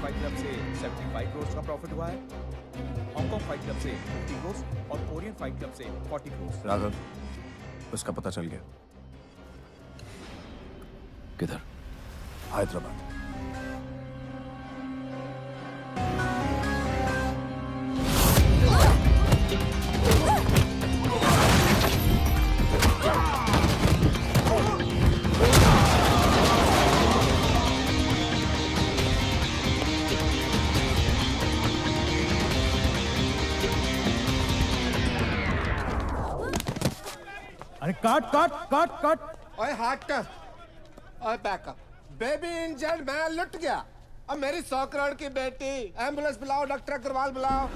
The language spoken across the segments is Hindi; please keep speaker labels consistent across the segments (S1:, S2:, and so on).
S1: फाइट क्लब से 75 करोड़ का प्रॉफिट हुआ है, हांगकांग फाइट क्लब से 50 करोड़ और कोरियन फाइट क्लब से 40 करोड़।
S2: राघव, उसका पता चल गया।
S3: किधर?
S2: हैदराबाद।
S4: अरे काट काट काट काट।
S5: ओए हट, ओए बैकअप। बेबी इंजर्ड, मैं लुट गया। अब मेरी 100 करोड़ की बेटी। एम्बुलेंस बुलाओ, डॉक्टर अग्रवाल बुलाओ।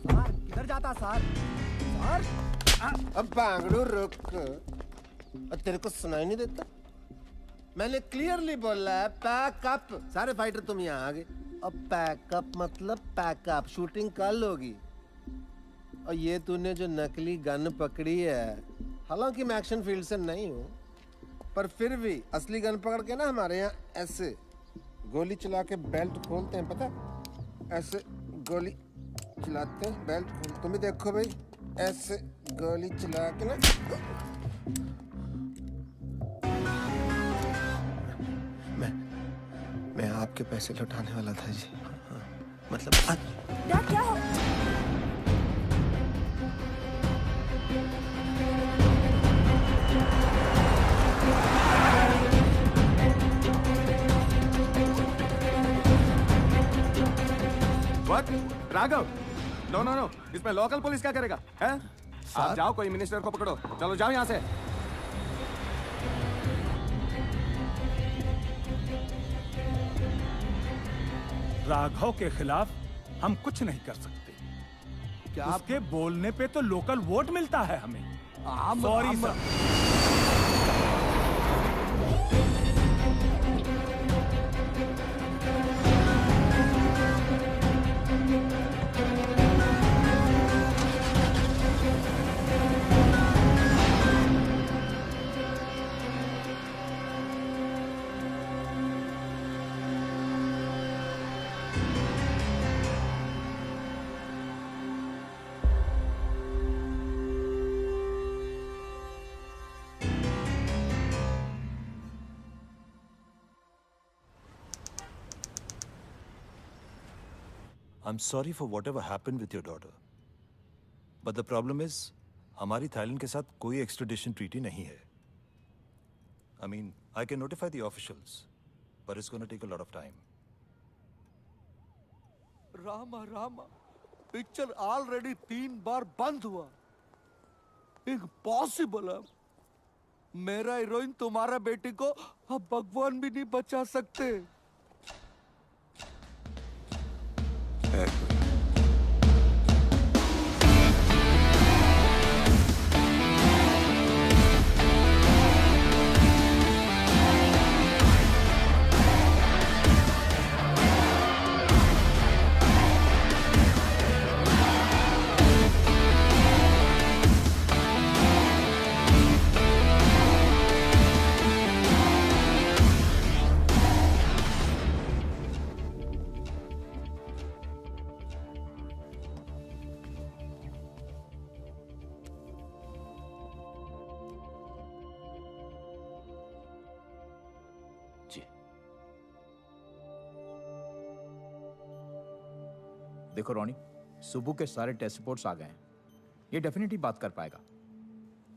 S6: सर किधर जाता सर? सर
S5: अब बांगड़ू रुक। तेरे को सुनाई नहीं देता? मैंने क्लियरली बोला है पैकअप। सारे फाइटर तुम यहाँ आ गए। अब पैकअप मतलब पैकअप। शूटिंग कल होगी। और ये तूने जो नकली गन पकड़ी है, हालांकि मैं एक्शन फील्ड से नहीं हूँ, पर फिर भी असली गन पकड़ के ना हमारे यहाँ ऐसे गोली चला के बेल्ट खोलते हैं, पता? ऐसे गोली चलाते हैं, बेल्ट खोलते। तुम भी देखो भाई, ऐसे गोली चला के ना। मैं आपके पैसे लौटाने वाला था जी। हाँ, मतलब
S7: डैड क्या हो?
S1: What? Raghav, no no no, इसमें लोकल पुलिस क्या करेगा? हैं? आप जाओ, कोई मिनिस्टर को पकड़ो। चलो जाओ यहाँ से।
S4: राघव के खिलाफ हम कुछ नहीं कर सकते। क्या उसके बोलने पे तो लोकल वोट मिलता है हमें। Sorry sir.
S8: I'm sorry for whatever happened with your daughter. But the problem is, हमारी थाईलैंड के साथ कोई extradition treaty नहीं है. I mean, I can notify the officials, but it's going to take a lot of time.
S9: Rama Rama, picture already 3 बार बंद हुआ। इम्पॉसिबल है। मेरा हीरोइन तुम्हारा बेटी को अब भगवान भी नहीं बचा सकते।
S1: देखो रोनी, सुबह के सारे टेस्ट रिपोर्ट्स आ गए हैं। ये डेफिनेटली बात कर पाएगा।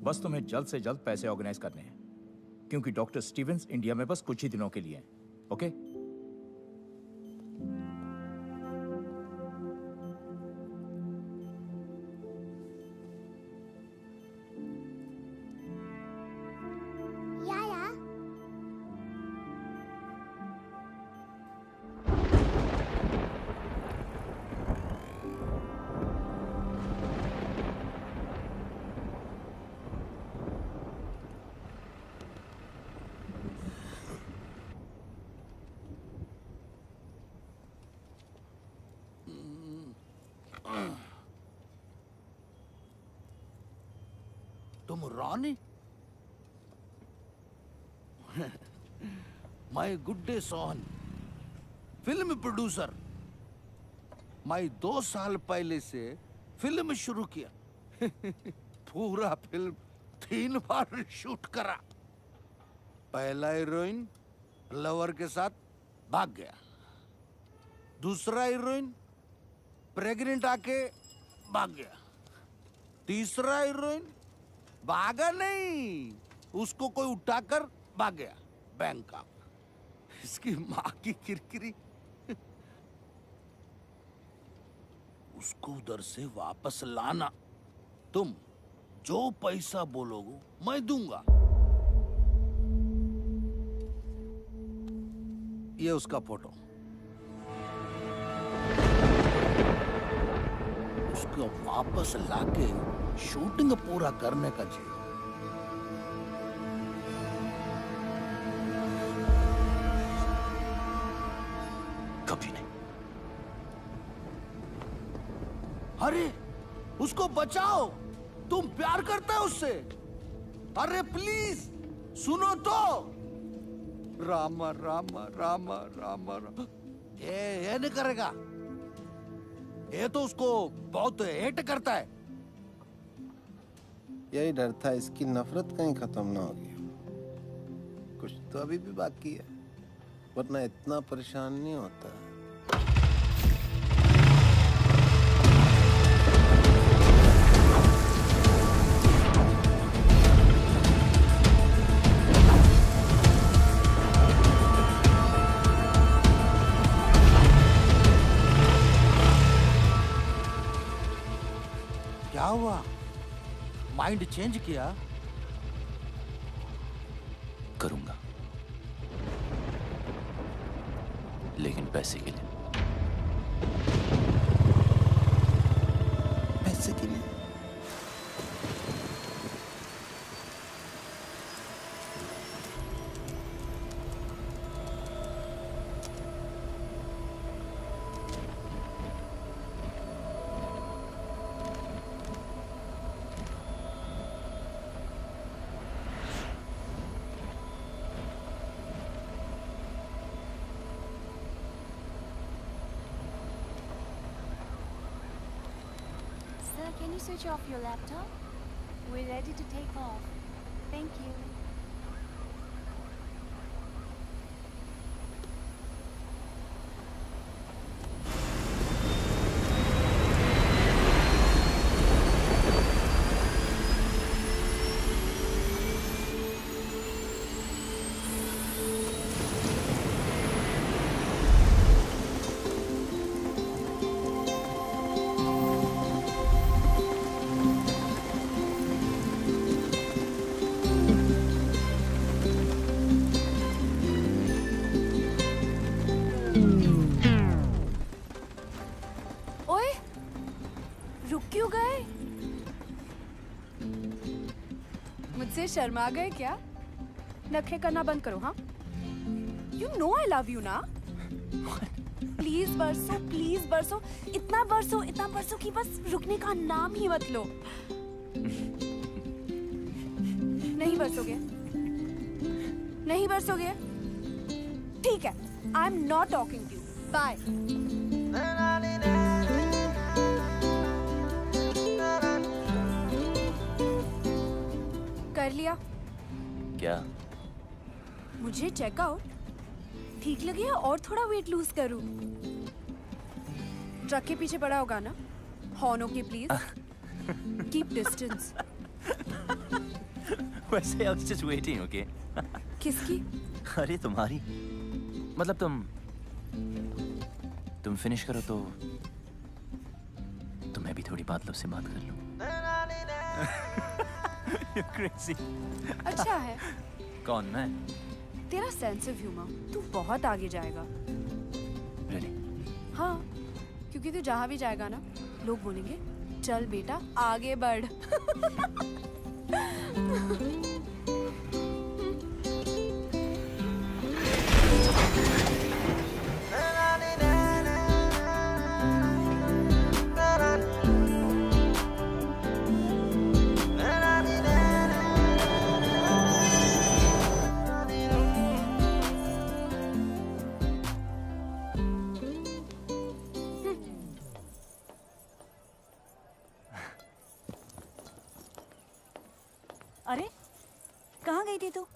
S1: बस तुम्हें जल्द से जल्द पैसे ऑर्गेनाइज करने हैं, क्योंकि डॉक्टर स्टीवंस इंडिया में बस कुछ ही दिनों के लिए हैं। ओके?
S9: नाम रॉनी? मैं गुड्डे सोहन, फिल्म प्रोड्यूसर। मैं 2 साल पहले से फिल्म शुरू किया। पूरा फिल्म 3 बार शूट करा। पहला हीरोइन लवर के साथ भाग गया, दूसरा हीरोइन प्रेग्नेंट आके भाग गया, तीसरा हीरोइन भागा नहीं, उसको कोई उठाकर भाग गया बैंकॉक। इसकी माँ की किरकिरी। उसको उधर से वापस लाना। तुम जो पैसा बोलोगे मैं दूंगा। ये उसका फोटो। उसको वापस लाके शूटिंग पूरा करने का चाहिए।
S8: कभी नहीं।
S9: अरे उसको बचाओ, तुम प्यार करता है उससे। अरे प्लीज सुनो तो। रामा रामा रामा रामा रामा। ये नहीं करेगा। ये तो उसको बहुत हेट करता है।
S5: यही डर था, इसकी नफरत कहीं खत्म ना होगी। कुछ तो अभी भी बाकी है, वरना इतना परेशान नहीं होता।
S9: क्या हुआ? माइंड चेंज किया?
S8: करूंगा, लेकिन पैसे के लिए।
S5: पैसे के लिए?
S3: Sir, can you switch off your laptop? We're ready to take off. Thank you. ओए, रुक क्यों गए? मुझसे शर्मा गए क्या? नखरे करना बंद करो। हाँ, you know I love you ना। प्लीज बरसो, इतना बरसो कि बस रुकने का नाम ही मत लो। नहीं बरसोगे? ठीक है, I am not talking to you. Bye. कर लिया
S8: क्या?
S3: मुझे चेकआउट ठीक लगे या और थोड़ा वेट लूज करूं? ट्रक के पीछे पड़ा होगा ना? Horn okay please. Keep distance.
S7: वैसे I was just waiting, okay?
S3: किसकी?
S7: अरे तुम्हारी। मतलब तुम फिनिश करो तो मैं भी थोड़ी बादलों से बात कर लूं। You're crazy.
S3: अच्छा है।
S7: कौन, मैं?
S3: तेरा सेंस ऑफ ह्यूमर, तू बहुत आगे जाएगा।
S7: Really?
S3: हाँ, क्योंकि तू जहाँ भी जाएगा ना, लोग बोलेंगे चल बेटा आगे बढ़। थी तू?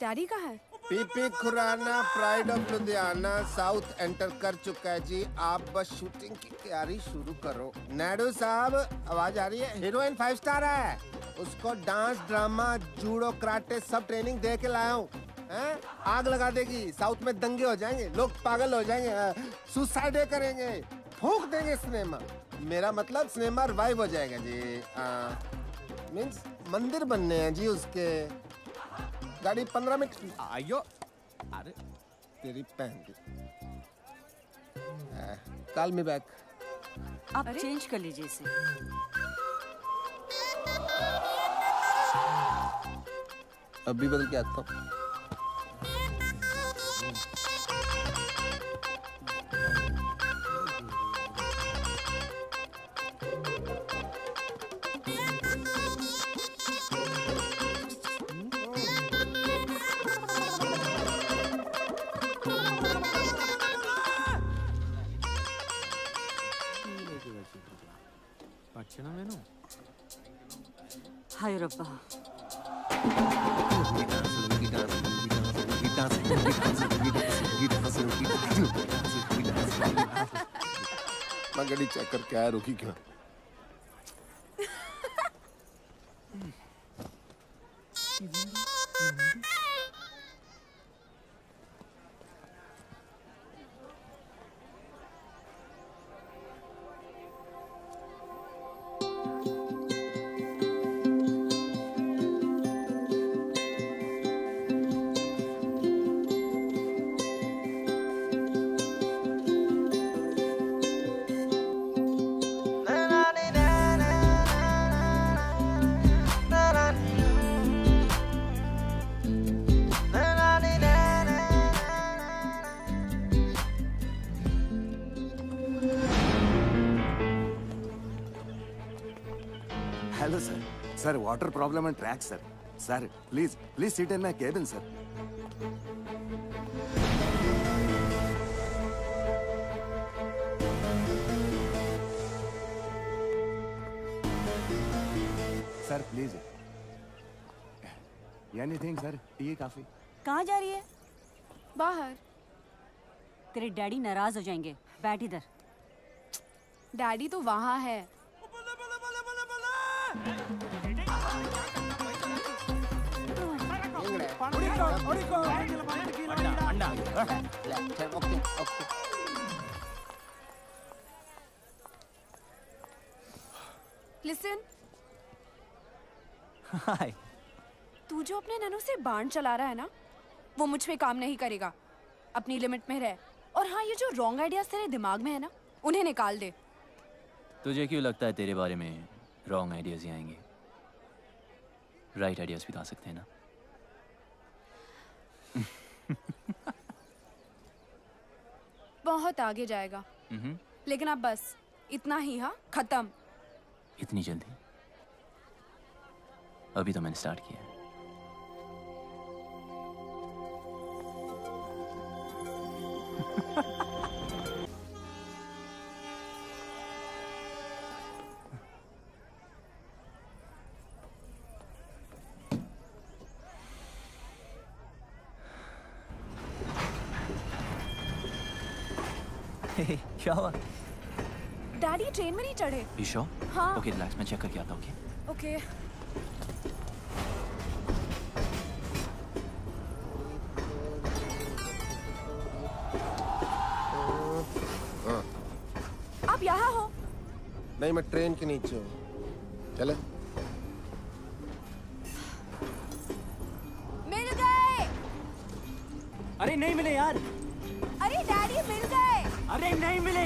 S3: डैडी कहाँ है?
S5: PP Khurana pride of Ludhiana south enter कर चुका है जी। आप बस शूटिंग की तैयारी शुरू करो। नायडू साहब आवाज आ रही है? हीरोइन 5 स्टार है, उसको डांस ड्रामा जूडो कराटे सब ट्रेनिंग दे के लाया हूँ। आग लगा देगी, साउथ में दंगे हो जाएंगे, लोग पागल हो जाएंगे, सुसाइड करेंगे, फूंक देंगे सिनेमा। मेरा मतलब सिनेमा रिवाइव हो जाएगा जी। मीन्स मंदिर बनने हैं जी उसके। गाड़ी 15 मिनट। आयो, अरे तेरी पहन की। Call me back.
S10: आप चेंज कर लीजिए इसे।
S5: अभी बदल के आता हूँ।
S10: हाय रब्बा।
S5: मैं गाड़ी चेक करके आया, रुकी क्यों?
S2: Hello sir. Sir water problem and track sir. Sir please please seat in my cabin sir. Sir please anything sir, T काफी।
S10: कहाँ जा रही है?
S3: बाहर।
S10: तेरे डैडी नाराज हो जाएंगे, बैठ इधर।
S3: डैडी तो वहाँ है।
S5: Okay okay.
S3: लिसन,
S7: हाय।
S3: तू जो अपने ननू से बाण चला रहा है ना, वो मुझ पे काम नहीं करेगा। अपनी लिमिट में रह। और हाँ, ये जो रॉन्ग आइडियाज तेरे दिमाग में है ना, उन्हें निकाल दे।
S7: तुझे क्यों लगता है तेरे बारे में रॉन्ग आइडियाज ही आएंगे? राइट आइडियाज भी तो आ सकते हैं ना।
S3: बहुत आगे जाएगा। लेकिन अब बस इतना ही। हाँ, खत्म।
S7: इतनी जल्दी? अभी तो मैंने स्टार्ट किया है। क्या हुआ?
S3: डैडी ट्रेन में नहीं चढ़े।
S7: ईशो?
S3: हाँ।
S7: ओके रिलैक्स, मैं चेक करके आता हूँ।
S3: ओके। आप यहाँ हो?
S5: नहीं, मैं ट्रेन के नीचे हूँ। चले?
S3: मिल गए।
S6: अरे नहीं मिले यार।
S3: अरे डैडी मिल गए।
S6: अरे नहीं मिले।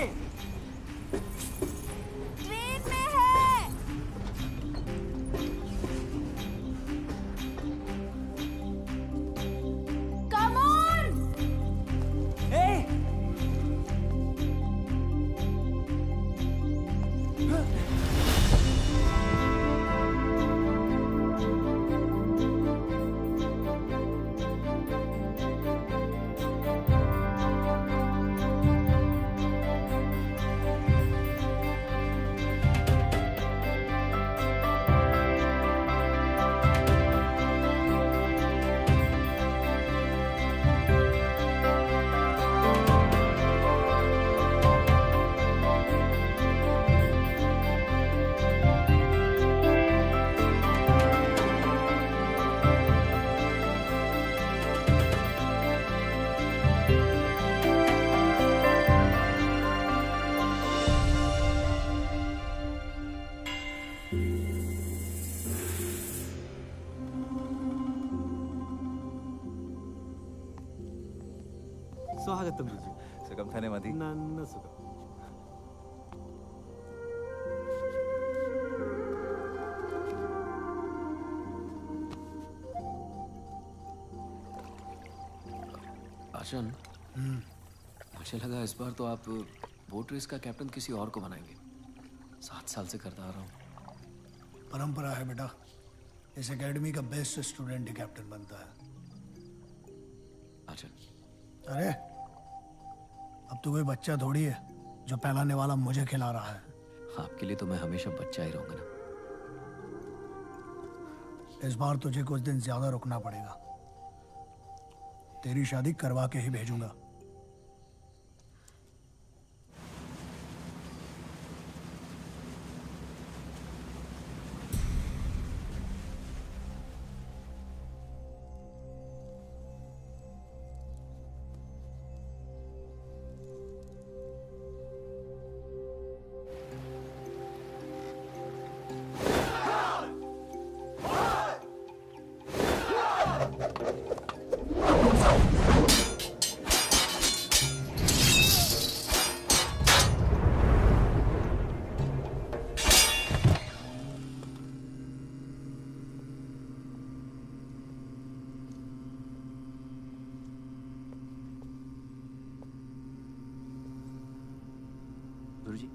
S3: ट्रेन में है। Come on.
S6: स्वागतम रुजु.
S11: सुगम थाने मधी.
S6: नन्न सुगम.
S12: आशन, मुझे लगा इस बार तो आप बोट रेस का कैप्टन किसी और को बनाएंगे. 7 साल से करता आ रहा हूँ.
S13: परंपरा है बेटा. इस एकेडमी का बेस्ट स्टूडेंट ही कैप्टन बनता है.
S12: आशन.
S13: अरे अब तो कोई बच्चा थोड़ी है जो पहलाने वाला मुझे खिला रहा है.
S12: आपके लिए तो मैं हमेशा बच्चा ही रहूंगा ना.
S13: इस बार तुझे कुछ दिन ज्यादा रुकना पड़ेगा. तेरी शादी करवा के ही भेजूंगा.
S7: गुरुजी.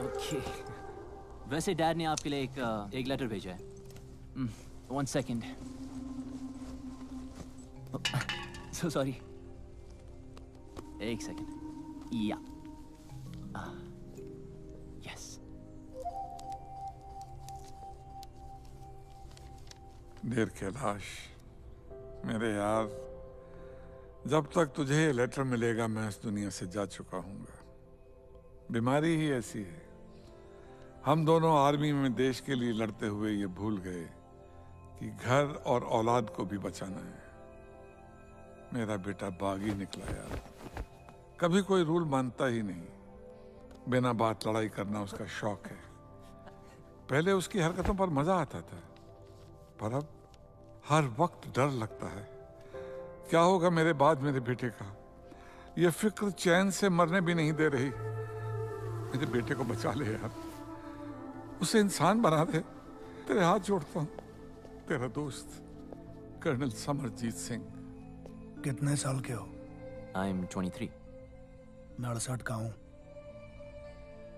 S7: ओके. वैसे डैड ने आपके लिए एक लेटर भेजा है. 1 सेकेंड. So sorry. 1 सेकेंड. या. यस.
S14: देर कैलाश, मेरे यार, जब तक तुझे ये लेटर मिलेगा मैं इस दुनिया से जा चुका हूँगा. बीमारी ही ऐसी है. हम दोनों आर्मी में देश के लिए लड़ते हुए ये भूल गए कि घर और औलाद को भी बचाना है. मेरा बेटा बागी निकला यार. कभी कोई रूल मानता ही नहीं. बिना बात लड़ाई करना उसका शौक है. पहले उसकी हरकतों पर मजा आता था, पर अब हर वक्त डर लगता है. क्या होगा मेरे बाद मेरे बेटे का. ये फिक्र चैन से मरने भी नहीं दे रही. मेरे बेटे को बचा ले यार. उसे इंसान बना दे. तेरे हाथ जोड़ता हूँ. तेरा दोस्त कर्नल समरजीत सिंह.
S13: कितने साल के हो?
S7: I am 23.
S13: मैं 68 का हूँ.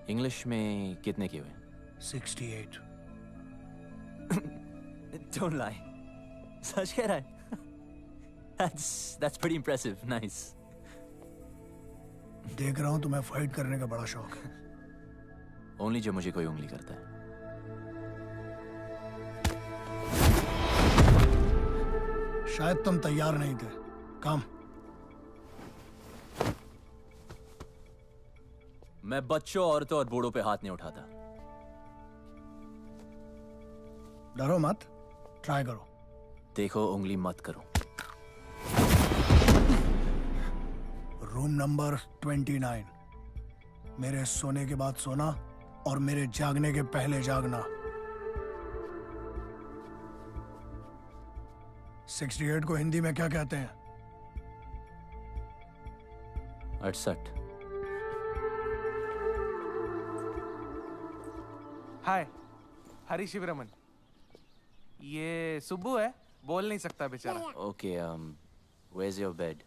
S7: इंग्लिश में कितने के हुए?
S13: 68.
S7: Don't lie. सच कह रहा है? That's pretty impressive. Nice.
S13: देख रहा हूँ तुम्हें फाइट करने का बड़ा शौक है.
S7: Only जब मुझे कोई उंगली करता है.
S13: शायद तुम तैयार नहीं थे. काम.
S7: मैं बच्चों, औरतों और बूढ़ों पे हाथ नहीं उठाता.
S13: डरो मत. ट्राई करो.
S7: देखो, उंगली मत करो.
S13: Room number 29. मेरे सोने के बाद सोना और मेरे जागने के पहले जागना. 68 को हिंदी में क्या कहते हैं?
S7: 68.
S15: हाय, हरी शिवरमन. ये सुब्बू है, बोल नहीं सकता बेचारा.
S7: Okay, where's your bed?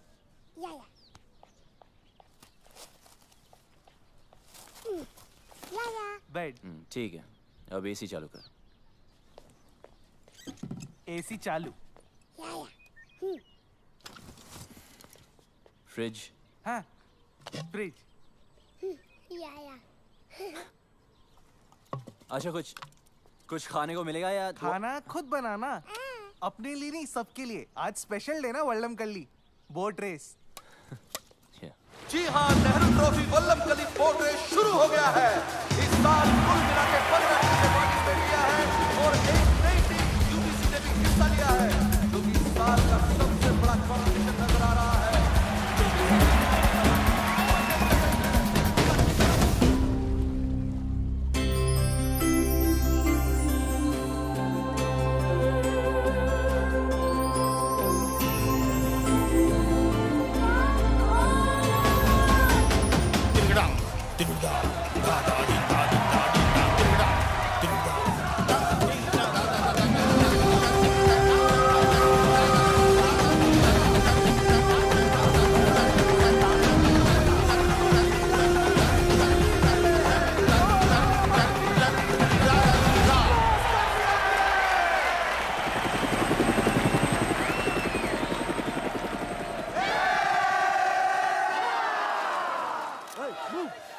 S15: Bed.
S7: ठीक है. अब एसी चालू कर.
S15: एसी चालू.
S7: फ्रिज.
S15: हाँ, फ्रिज.
S7: अच्छा, कुछ खाने को मिलेगा या?
S15: खाना खुद बनाना. अपने लिए नहीं, सबके लिए. आज स्पेशल डे ना वल्लमकल्ली बोट रेस.
S9: जी हाँ, Nehru trophy Vallamkali boat race शुरू हो गया है. इस साल कुल मिला के 15 टीमें पार्टिसिपेट किया है और एक नई टीम यूबीसी ने भी हिस्सा लिया है, जो कि इस साल का सबसे बड़ा कंपटीशन नजर आ रहा है.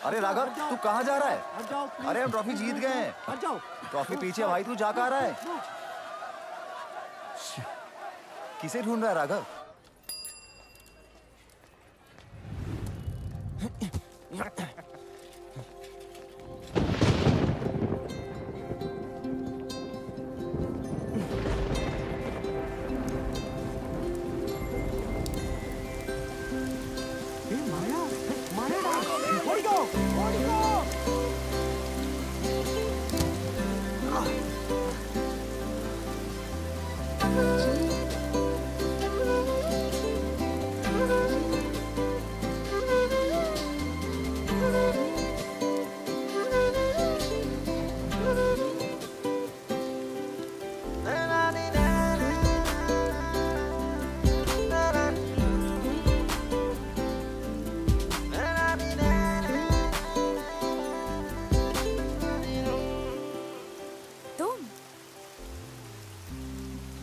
S11: अरे राघव, तू कहाँ जा रहा है? अरे हम ट्रॉफी जीत गए हैं। ट्रॉफी पीछे भाई, तू जा कहाँ रहा है? किसे ढूंढ रहा है राघव?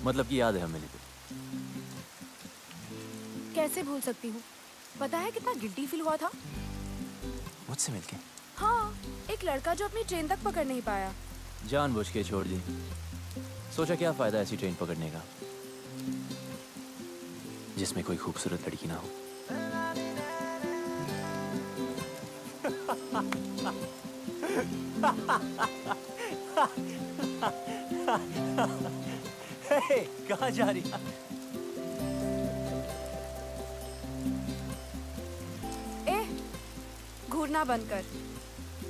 S7: मतलब कि याद है हमें तो।
S3: कैसे भूल सकती हूँ? पता है कितना गिल्टी फील हुआ था?
S7: मुझसे मिलके?
S3: हाँ, एक लड़का जो अपनी ट्रेन तक पकड़ नहीं पाया।
S7: जानबूझ के छोड़ दी। सोचा क्या फायदा ऐसी ट्रेन पकड़ने का जिसमें कोई खूबसूरत लड़की ना हो। कहाँ जा रही है?
S3: घूरना बंद कर।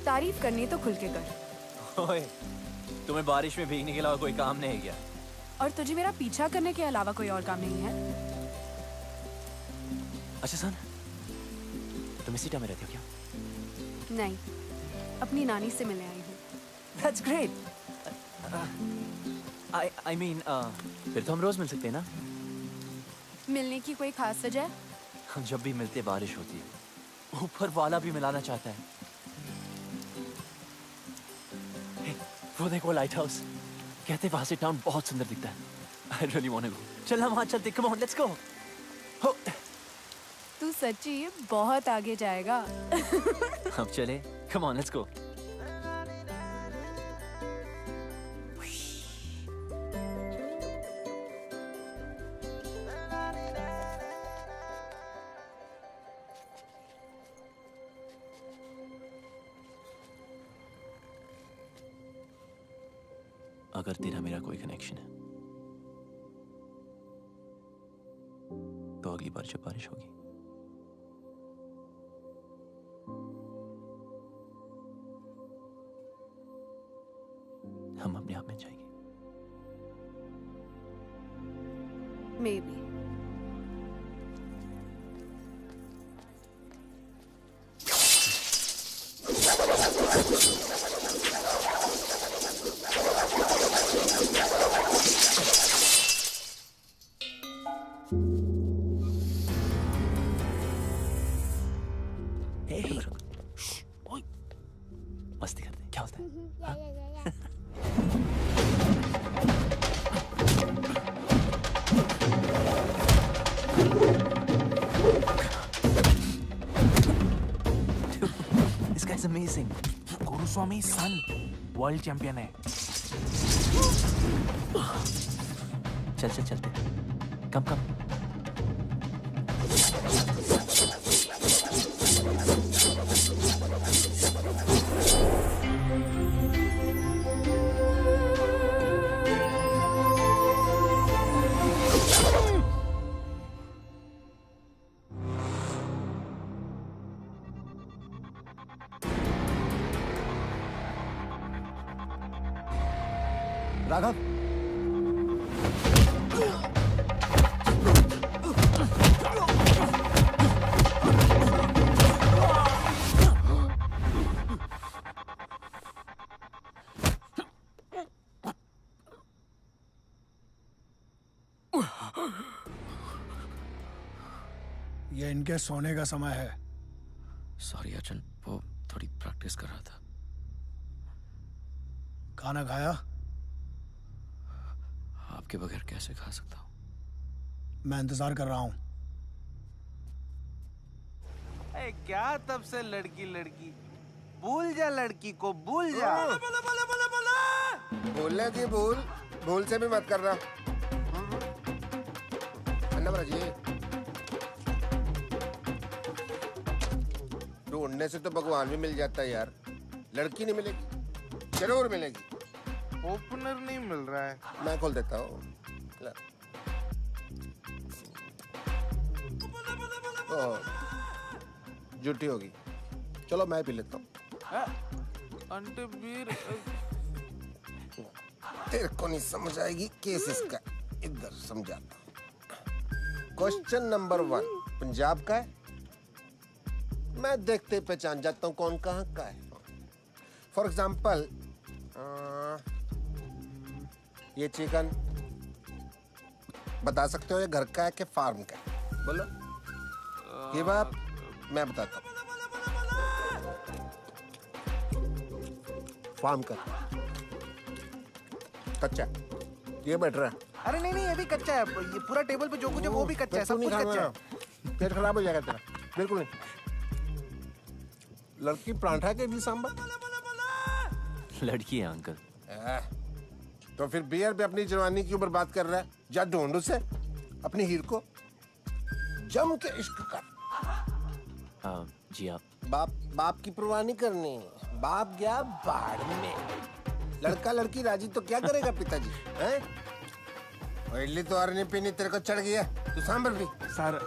S3: तारीफ करनी तो खुल के कर।
S7: ओए, तुम्हें बारिश में भीगने के अलावा कोई काम नहीं है क्या?
S3: और तुझे मेरा पीछा करने के अलावा कोई और काम नहीं है?
S7: अच्छा सन, तुम इसी टाइम में रहती हो क्या?
S3: नहीं, अपनी नानी से मिलने आई हूँ।
S7: That's great. I mean, फिर तो हम रोज मिल सकते हैं ना?
S3: मिलने की कोई खास वजह?
S7: हम जब भी मिलते बारिश होती है। ऊपर वाला भी मिलाना चाहता है। Hey, वो देखो लाइट हाउस। कहते वहां से टाउन बहुत सुंदर दिखता है। I really want to go. चल हम वहां चलते। Come on, let's go. हो।
S3: तू सच्ची बहुत आगे जाएगा।
S7: अब चले। Come on, let's go. अगर तेरा मेरा कोई कनेक्शन है तो अगली बार जब बारिश होगी हम अपने आप में जाएंगे।
S3: Maybe.
S7: मस्ती करते हैं, क्या होता है? This guy's amazing.
S15: Guruswamy son world champion है।
S7: चल चलते। कम।
S11: राघव,
S13: ये इनके सोने का समय है।
S12: सॉरी अर्जुन, वो थोड़ी प्रैक्टिस कर रहा था।
S13: खाना खाया?
S12: आपके बगैर कैसे खा सकता हूँ?
S13: मैं इंतजार कर रहा हूँ।
S15: ए, क्या तब से लड़की लड़की? भूल जा लड़की को, भूल जा।
S5: बोलेगी भूल से भी मत कर रहा। अन्ना जी, ढूंढने से तो भगवान भी मिल जाता है यार। लड़की नहीं मिलेगी, जरूर मिलेगी।
S15: ओपनर नहीं मिल रहा है।
S5: मैं खोल देता हूँ। झूठी होगी, चलो मैं पी लेता हूँ।
S15: आंटी बीर
S5: तेरे को नहीं समझ आएगी केस इसका, इधर समझाता हूँ। क्वेश्चन नंबर 1 पंजाब का है। मैं देखते ही पहचान जाता हूँ कौन कहाँ का है। फॉर एग्जाम्पल ये चिकन बता सकते हो ये घर का है कि फार्म का है? बोलो। ये बात मैं बताता हूँ। फार्म का कच्चा, ये बेटर है।
S15: अरे नहीं ये भी कच्चा है। ये पूरा टेबल पे जो कुछ है वो भी कच्चा है, सब कुछ कच्चा है।
S5: पेट खराब हो जाएगा तेरा। बिल्कुल नहीं। लड़की परांठा के भी सांबर।
S7: लड़की है अंकल।
S5: तो फिर बियर पे अपनी जवानी क्यों बर्बाद कर रहा है? जा ढूंढ उसे, अपनी हीर को, जम के इश्क कर।
S7: जी आप
S5: बाप की परवाह नहीं करनी। बाप गया बाढ़ में। लड़का लड़की राजी तो क्या करेगा पिताजी? हैं? इडली तो और नहीं पीनी, तेरे को चढ़ गया। तू सांबर भी।
S15: सर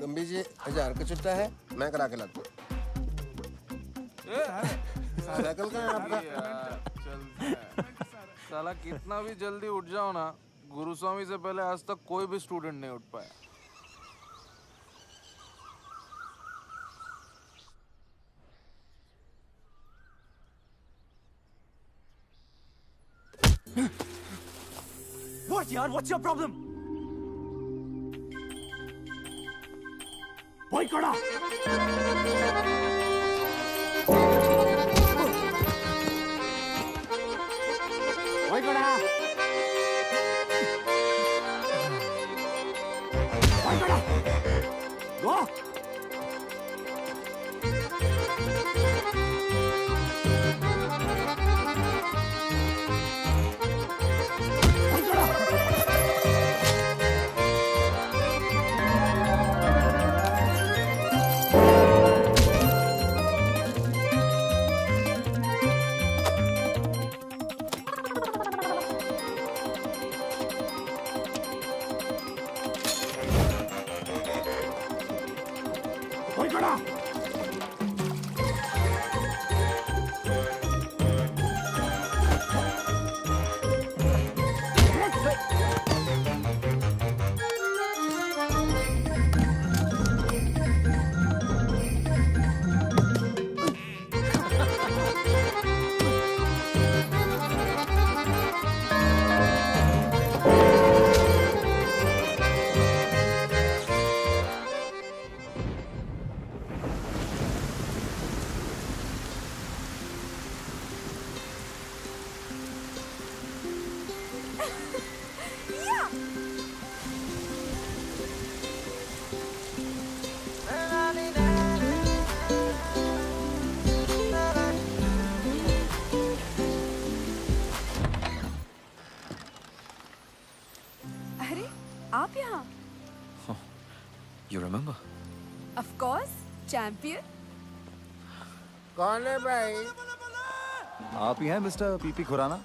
S5: कम्बी जी 1000 का छुट्टा है, मैं करा के लाता हूँ। साइकिल का है आपका?
S15: साला कितना भी जल्दी उठ जाओ ना, गुरुस्वामी से पहले आज तक कोई भी स्टूडेंट नहीं उठ पाया।
S6: What यार? What's your problem? भाई कड़ा। भाई कड़ा। भाई कड़ा। Go.
S3: आप यहाँ?
S12: You remember?
S3: Of course, champion.
S5: कौन है भाई?
S11: आप ही हैं mister PP Khurana?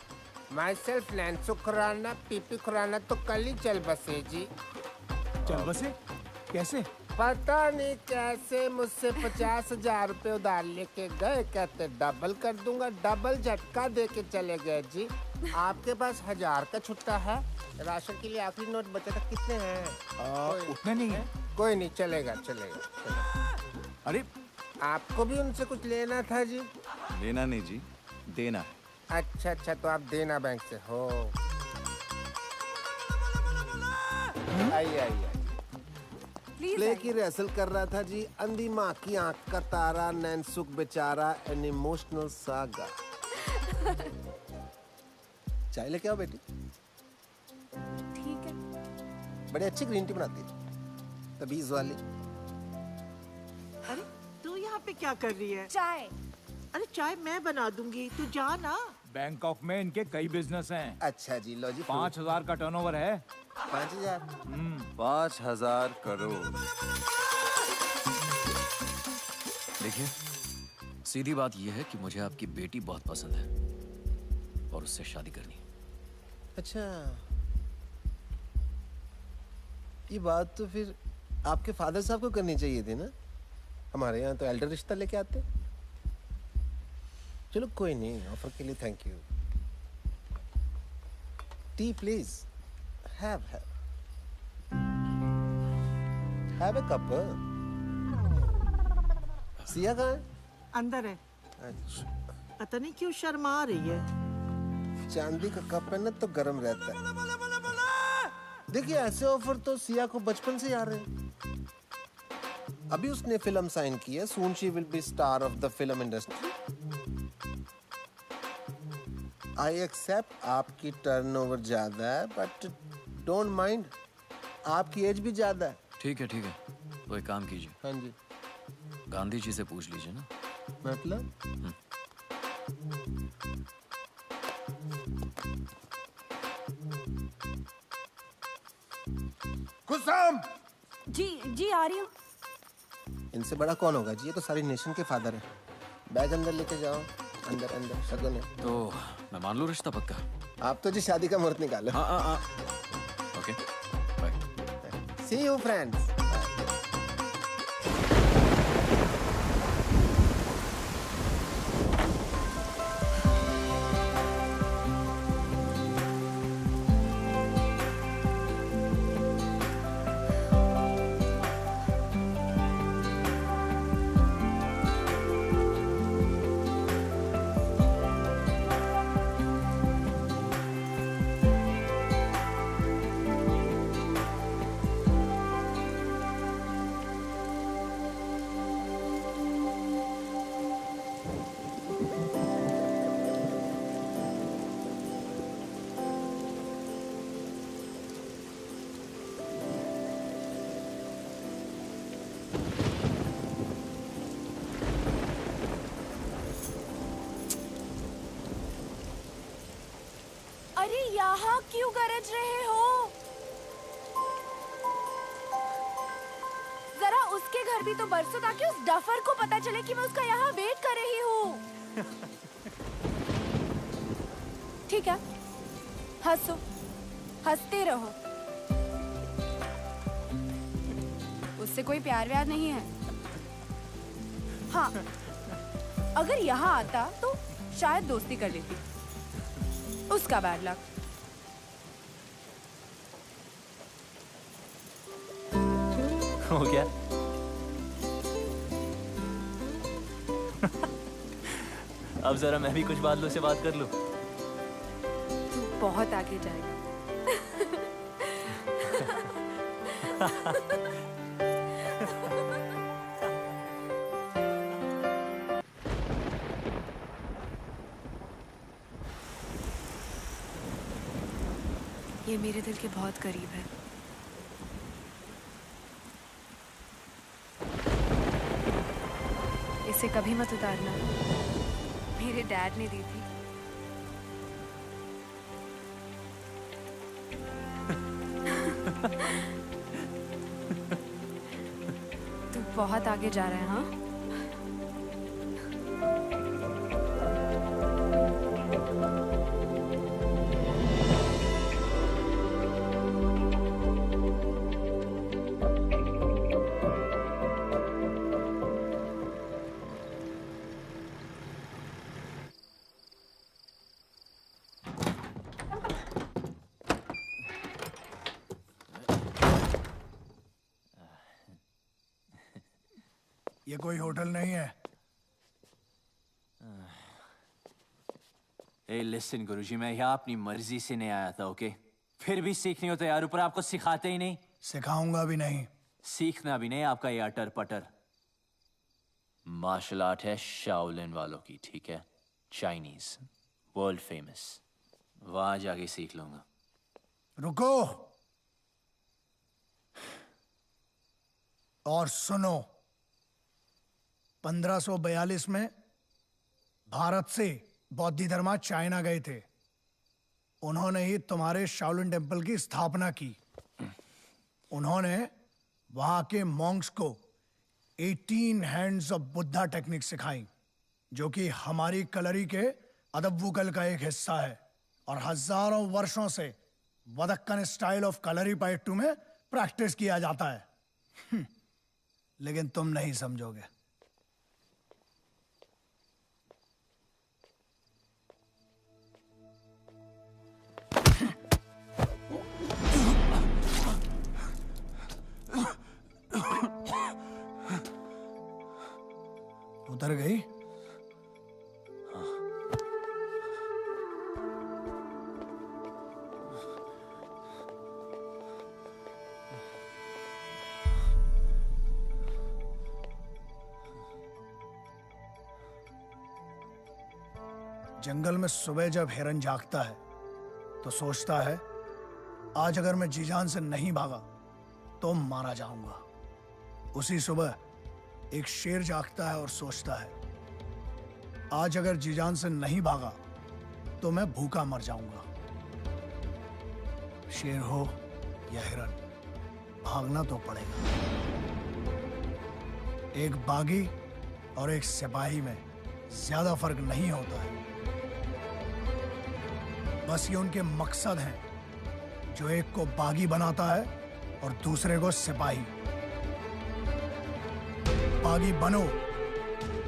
S5: Myself Nainso Khurana, PP Khurana तो कल ही चल बसे जी।
S4: चल बसे? कैसे?
S5: पता नहीं कैसे मुझसे 50,000 रुपए उधार लेके गए, कहते डबल कर दूंगा, डबल झटका दे के चले गए जी। आपके पास 1000 का छुट्टा है? राशन के लिए आखिरी नोट बचा था, कितने हैं?
S4: उतने नहीं है।
S5: कोई नहीं, चलेगा चलेगा।
S4: अरे
S5: आपको भी उनसे कुछ लेना था जी?
S11: लेना नहीं जी, देना है।
S5: अच्छा अच्छा, तो आप देना बैंक से हो। आइए आइए। प्ले की रिहर्सल कर रहा था जी। अंधी माँ की आंख का तारा, नैनसुख बेचारा, एन इमोशनल सागा। चाय लेके आओ बेटी।
S3: ठीक है।
S5: बड़ी अच्छी ग्रीन टी बनाती है, तबीज वाली।
S16: पे क्या कर रही है?
S3: चाय।
S16: अरे चाय मैं बना दूंगी, तू जा ना।
S1: बैंकॉक में इनके कई बिजनेस हैं।
S5: अच्छा जी, लो जी।
S1: 5,000 का टर्नओवर है।
S5: 5,000?
S11: 5,000 करोड़।
S12: देखिए, सीधी बात यह है कि मुझे आपकी बेटी बहुत पसंद है और उससे शादी करनी है।
S5: अच्छा, ये बात तो फिर आपके फादर साहब को करनी चाहिए थी ना। हमारे यहाँ तो एल्डर रिश्ता लेके आते। चलो कोई नहीं, ऑफर के लिए thank you. T please. Have a cup. Siya कहाँ है?
S16: अंदर है।
S5: अच्छा।
S16: पता नहीं क्यों शर्मा रही है।
S5: चांदी का कप है ना तो गर्म रहता है। देखिए ऐसे ऑफर तो सिया को बचपन से आ रहे हैं। अभी उसने फिल्म साइन की है, soon she will be star of the film industry. I accept आपकी टर्नओवर ज्यादा है, बट डोंट माइंड, आपकी एज भी ज्यादा है।
S12: ठीक है तो एक काम कीजिए।
S5: हाँ जी।
S12: गांधी जी से पूछ लीजिए ना।
S5: मतलब?
S9: कुसुम!
S10: जी आ रही हूँ।
S5: इनसे बड़ा कौन होगा जी, ये तो सारी नेशन के फादर है। बैग अंदर लेके जाओ। अंदर शगुन है।
S12: तो मैं मान लूँ रिश्ता पक्का?
S5: आप तो जी शादी का मुहूर्त निकालो।
S12: हाँ। Okay, bye.
S5: See you friends.
S3: अरे यहाँ क्यों गरज रहे हो? जरा उसके घर भी तो बरसो ताकि उस डफर को पता चले कि मैं उसका यहाँ वेट कर रही हूँ। ठीक है, हंसो, हंसते रहो। उससे कोई प्यार व्यार नहीं है। हाँ, अगर यहाँ आता तो शायद दोस्ती कर लेती। उसका बैड लक।
S7: हो गया। अब जरा मैं भी कुछ बादलों से बात कर लूं।
S3: तू बहुत आगे जाएगा। ये मेरे दिल के बहुत करीब है। इसे कभी मत उतारना, मेरे डैड ने दी थी। तू बहुत आगे जा रहा है। हाँ,
S13: ये कोई होटल नहीं है।
S7: ए लिसन गुरुजी, मैं यहाँ अपनी मर्जी से नहीं आया था, ओके? फिर भी सीखनी हो तो यार, ऊपर आपको सिखाते ही नहीं।
S13: सिखाऊंगा भी नहीं।
S7: सीखना भी नहीं आपका ये अटर पटर। मार्शल आर्ट है शाओलिन वालों की, ठीक है? Chinese, world famous. वहां जाके सीख लूंगा।
S13: रुको और सुनो। 1542 में भारत से बौद्ध धर्मा चाइना गए थे। उन्होंने ही तुम्हारे शाओलिन टेम्पल की स्थापना की। उन्होंने वहां के मॉन्क्स को 18 हैंड्स ऑफ बुद्धा टेक्निक सिखाई, जो कि हमारी कलरी के अदब्बुकल का एक हिस्सा है और हजारों वर्षों से वदक्कन स्टाइल ऑफ कलरी पाइट्टू में प्रैक्टिस किया जाता है। लेकिन तुम नहीं समझोगे। उतर गई? जंगल में सुबह जब हिरन जागता है तो सोचता है, आज अगर मैं जी जान से नहीं भागा तो मारा जाऊंगा। उसी सुबह एक शेर जागता है और सोचता है, आज अगर जी जान से नहीं भागा तो मैं भूखा मर जाऊंगा। शेर हो या हिरन, भागना तो पड़ेगा। एक बागी और एक सिपाही में ज्यादा फर्क नहीं होता है। बस ये उनके मकसद हैं जो एक को बागी बनाता है और दूसरे को सिपाही। बागी बनो,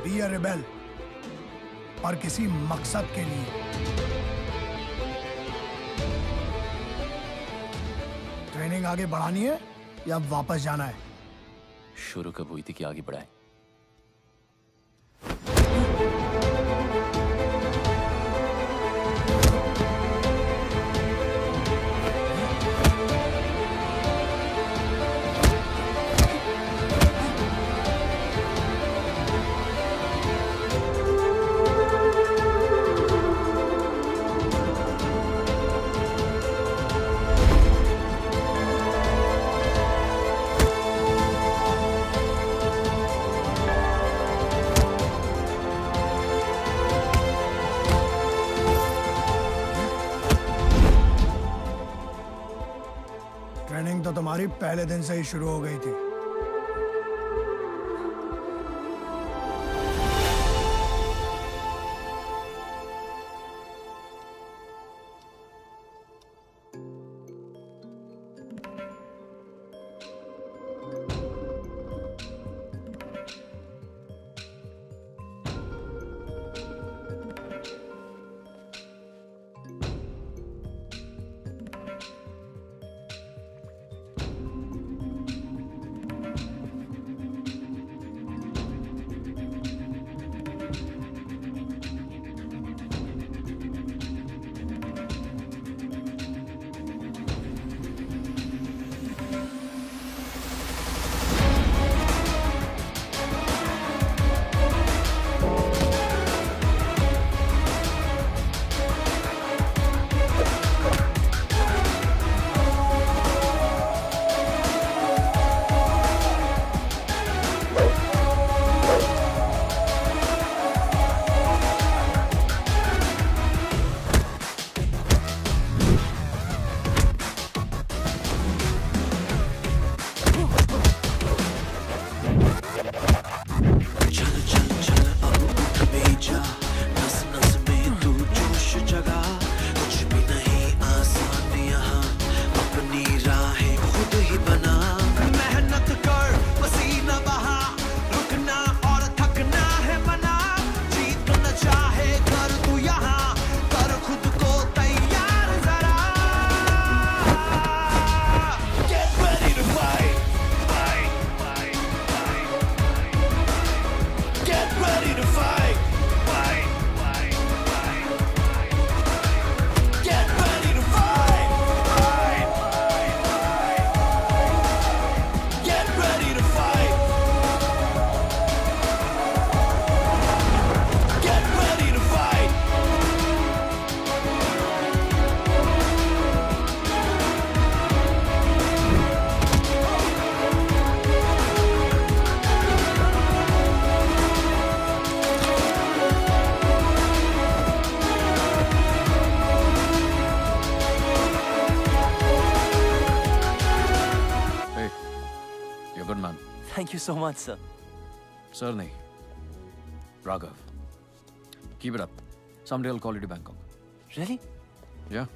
S13: बी अ रिबेल, पर किसी मकसद के लिए। ट्रेनिंग आगे बढ़ानी है या वापस जाना है?
S7: शुरू कब हुई थी कि आगे बढ़ाए?
S13: ट्रेनिंग तो तुम्हारी पहले दिन से ही शुरू हो गई थी।
S7: so much, sir.
S12: Sir, नहीं. Raghav. Keep it up. Someday I'll call you to Bangkok.
S7: Really?
S12: Yeah.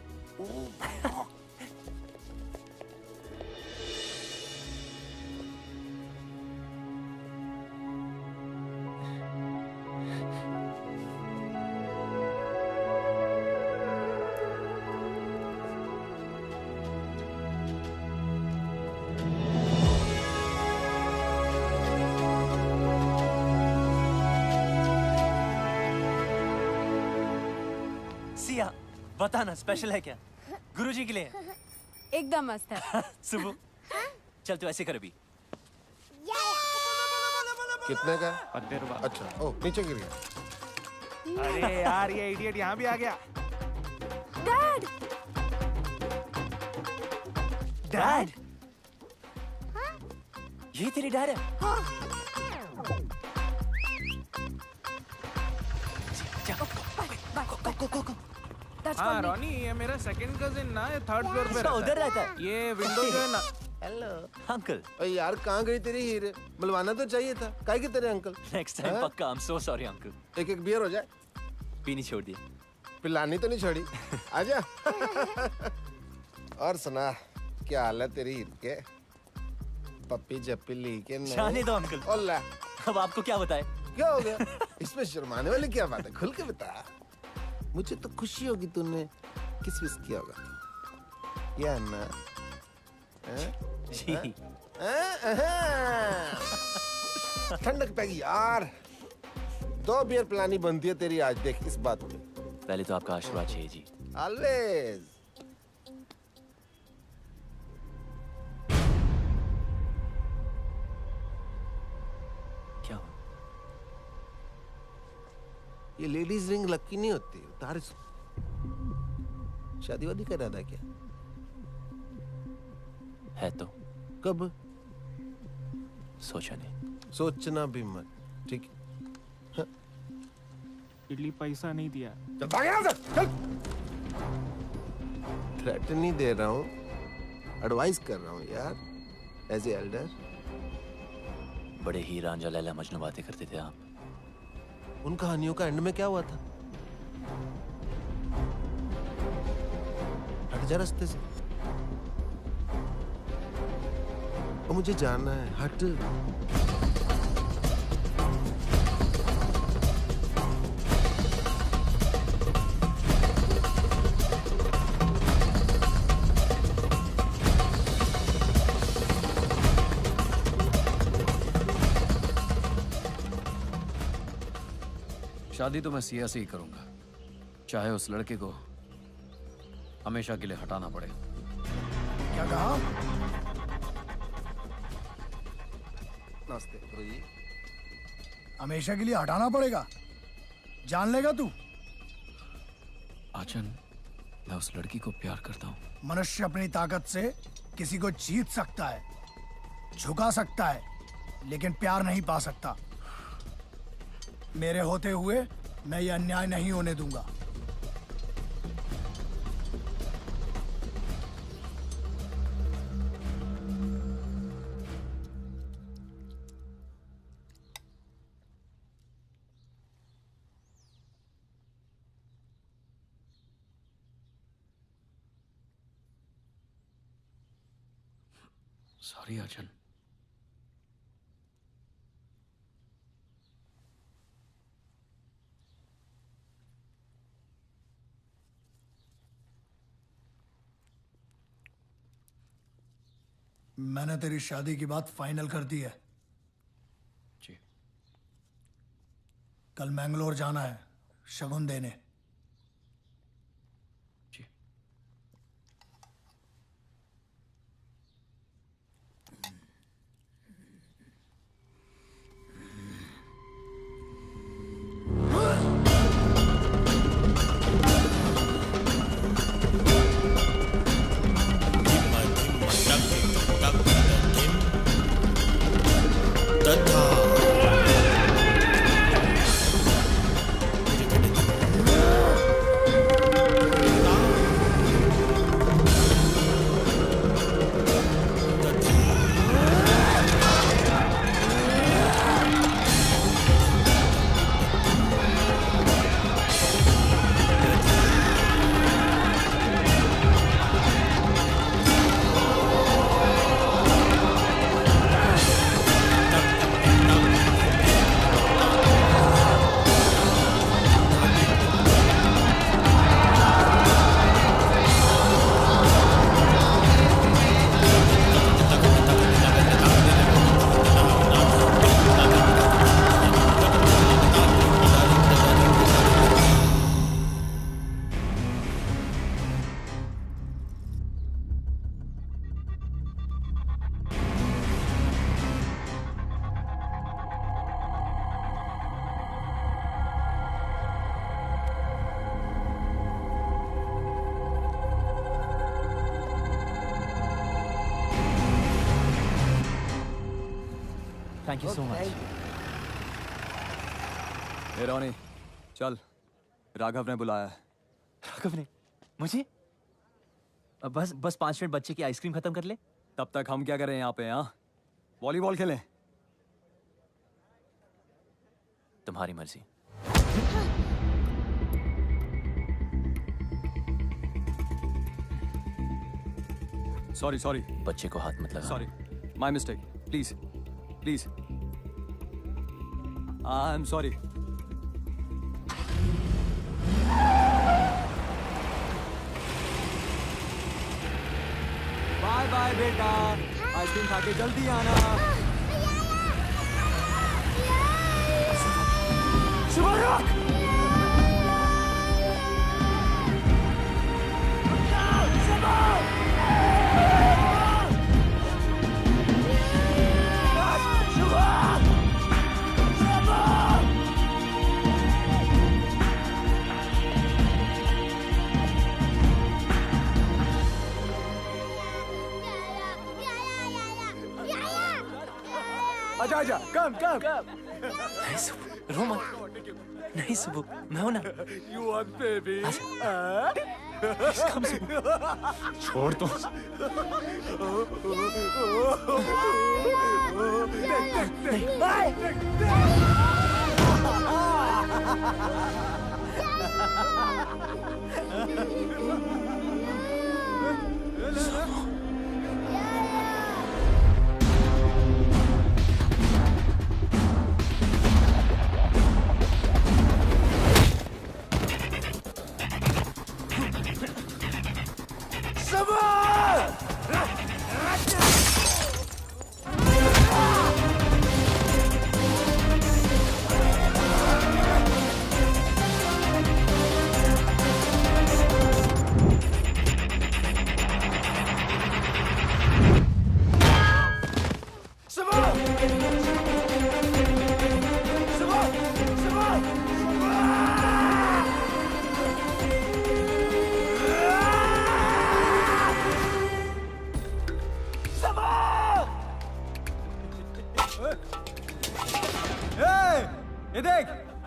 S7: Siya, बताना स्पेशल है क्या? गुरुजी के लिए?
S3: एकदम मस्त है।
S7: सुबह, चल तू ऐसे कर अभी।
S5: कितने का? 50 रुपए। अच्छा, ओ नीचे गिर गया।
S15: अरे यार ये इडियट यहाँ भी आ गया।
S3: डैड।
S7: डैड? ये तेरी डैड है?
S15: हाँ रॉनी, ये मेरा सेकंड कजिन ना, ये थर्ड फ्लोर पे रहता है।
S7: उधर रहता है।
S15: ये विंडो जो है ना।
S5: Hello
S7: uncle.
S5: अरे यार कहाँ गई तेरी हीरे? मिलवाना तो चाहिए था। काहे के तेरे अंकल?
S7: नेक्स्ट टाइम पक्का। I am so sorry uncle.
S5: एक बियर हो जाए।
S7: पीनी छोड़ दी।
S5: पिलानी तो नहीं छोड़ी। आजा। और सुना, क्या हाल है तेरी हीर के? पप्पी जप्पी ली के नहीं?
S7: जाने दो अंकल।
S5: ओला।
S7: अब आपको क्या बताए?
S5: क्या हो गया? इसमें शर्माने वाली क्या बात है? खुल के बता। मुझे तो खुशी होगी तूने किस विस किया होगा। क्या ना?
S7: जी।
S5: ठंडक पैगी यार। 2 बियर पिलानी बनती है तेरी आज, देख इस बात पे।
S7: पहले तो आपका आशीर्वाद चाहिए जी।
S5: ऑलवेज।
S7: क्या हुआ?
S5: ये लेडीज रिंग लकी नहीं होती, उतार इसको। शादी वादी कर रहा था क्या?
S7: है तो।
S5: कब?
S7: सोचा नहीं।
S5: सोचना भी मत, ठीक है?
S15: इडली पैसा नहीं दिया।
S5: चल भाग यहाँ से, चल। थ्रेट नहीं दे रहा हूँ, एडवाइस कर रहा हूँ यार, एज ए एल्डर।
S7: बड़े ही रांझा लैला मजनू बातें करते थे आप।
S5: उन कहानियों का एंड में क्या हुआ था? हट जा रास्ते से। और मुझे जाना है, हट।
S12: शादी तो मैं सिया से ही करूंगा, चाहे उस लड़के को हमेशा के लिए हटाना पड़े।
S13: क्या कहा?
S5: नमस्ते गुरुजी।
S13: हमेशा के लिए हटाना पड़ेगा? जान लेगा तू?
S12: आचन, मैं उस लड़की को प्यार करता हूँ।
S13: मनुष्य अपनी ताकत से किसी को जीत सकता है, झुका सकता है, लेकिन प्यार नहीं पा सकता। मेरे होते हुए मैं ये अन्याय नहीं होने दूंगा।
S12: सॉरी आचन।
S13: मैंने तेरी शादी की बात फाइनल कर दी है।
S12: जी।
S13: कल मैंगलोर जाना है शगुन देने।
S12: जी।
S17: तथा
S7: थैंक यू सो मच।
S11: हे रोनी, चल, राघव ने बुलाया है।
S7: राघव ने मुझे? बस 5 मिनट बच्चे की आइसक्रीम खत्म कर ले।
S11: तब तक हम क्या करें यहाँ पे? हाँ, वॉलीबॉल खेलें।
S7: तुम्हारी मर्जी।
S11: सॉरी
S7: बच्चे को हाथ मत लगा।
S11: Sorry, my mistake. Please please, I am sorry. Bye bye बेटा, आइसक्रीम खा के जल्दी आना। शुभ आजा, कम।
S7: नहीं सुबह, रो मत। नहीं सुबह, मैं हूं ना।
S14: You want baby?
S7: कम सुबह, छोड़ तो।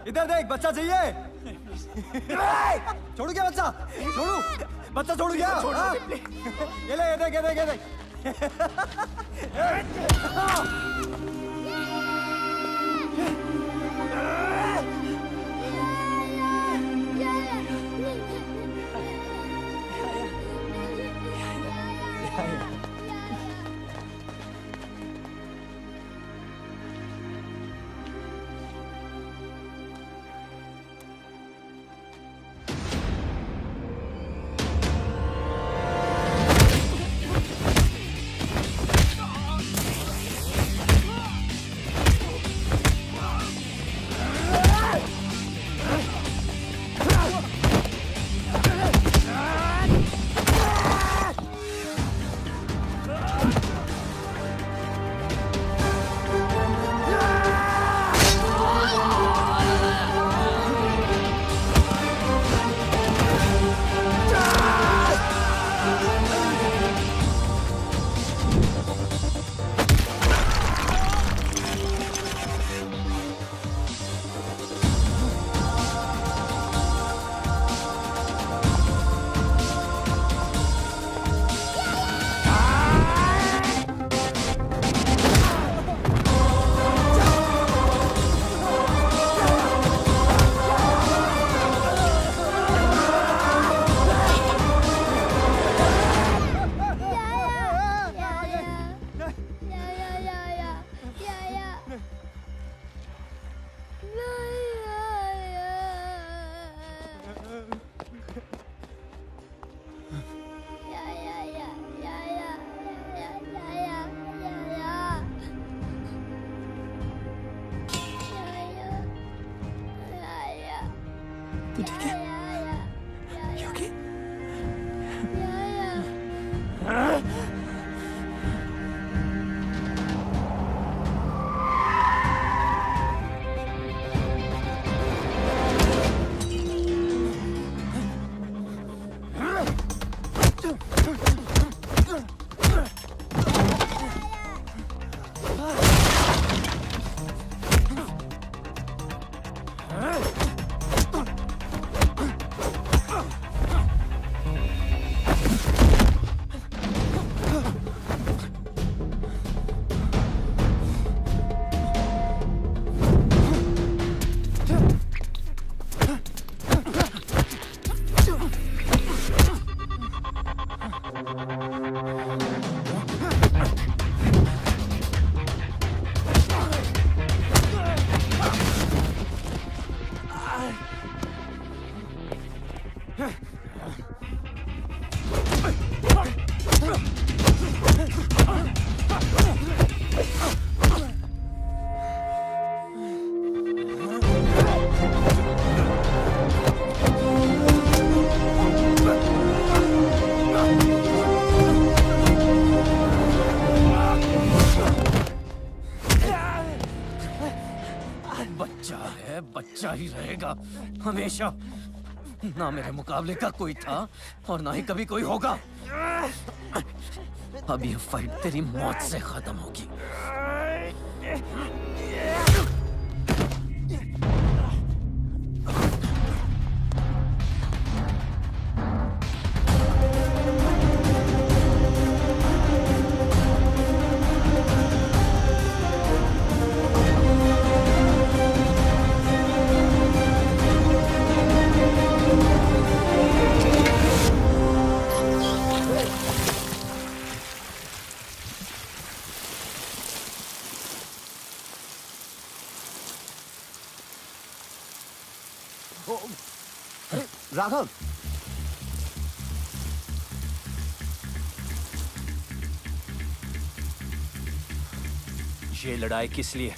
S11: इधर देख, बच्चा चाहिए। छोड़ू क्या बच्चा? छोड़ू बच्चा, छोड़ू क्या? हाँ? ये देख।
S7: तू ठीक है? You okay?
S12: बच्चा है, बच्चा ही रहेगा हमेशा। ना मेरे मुकाबले का कोई था और ना ही कभी कोई होगा। अब ये फाइट तेरी मौत से खत्म होगी।
S11: राघव,
S12: ये लड़ाई किस लिए?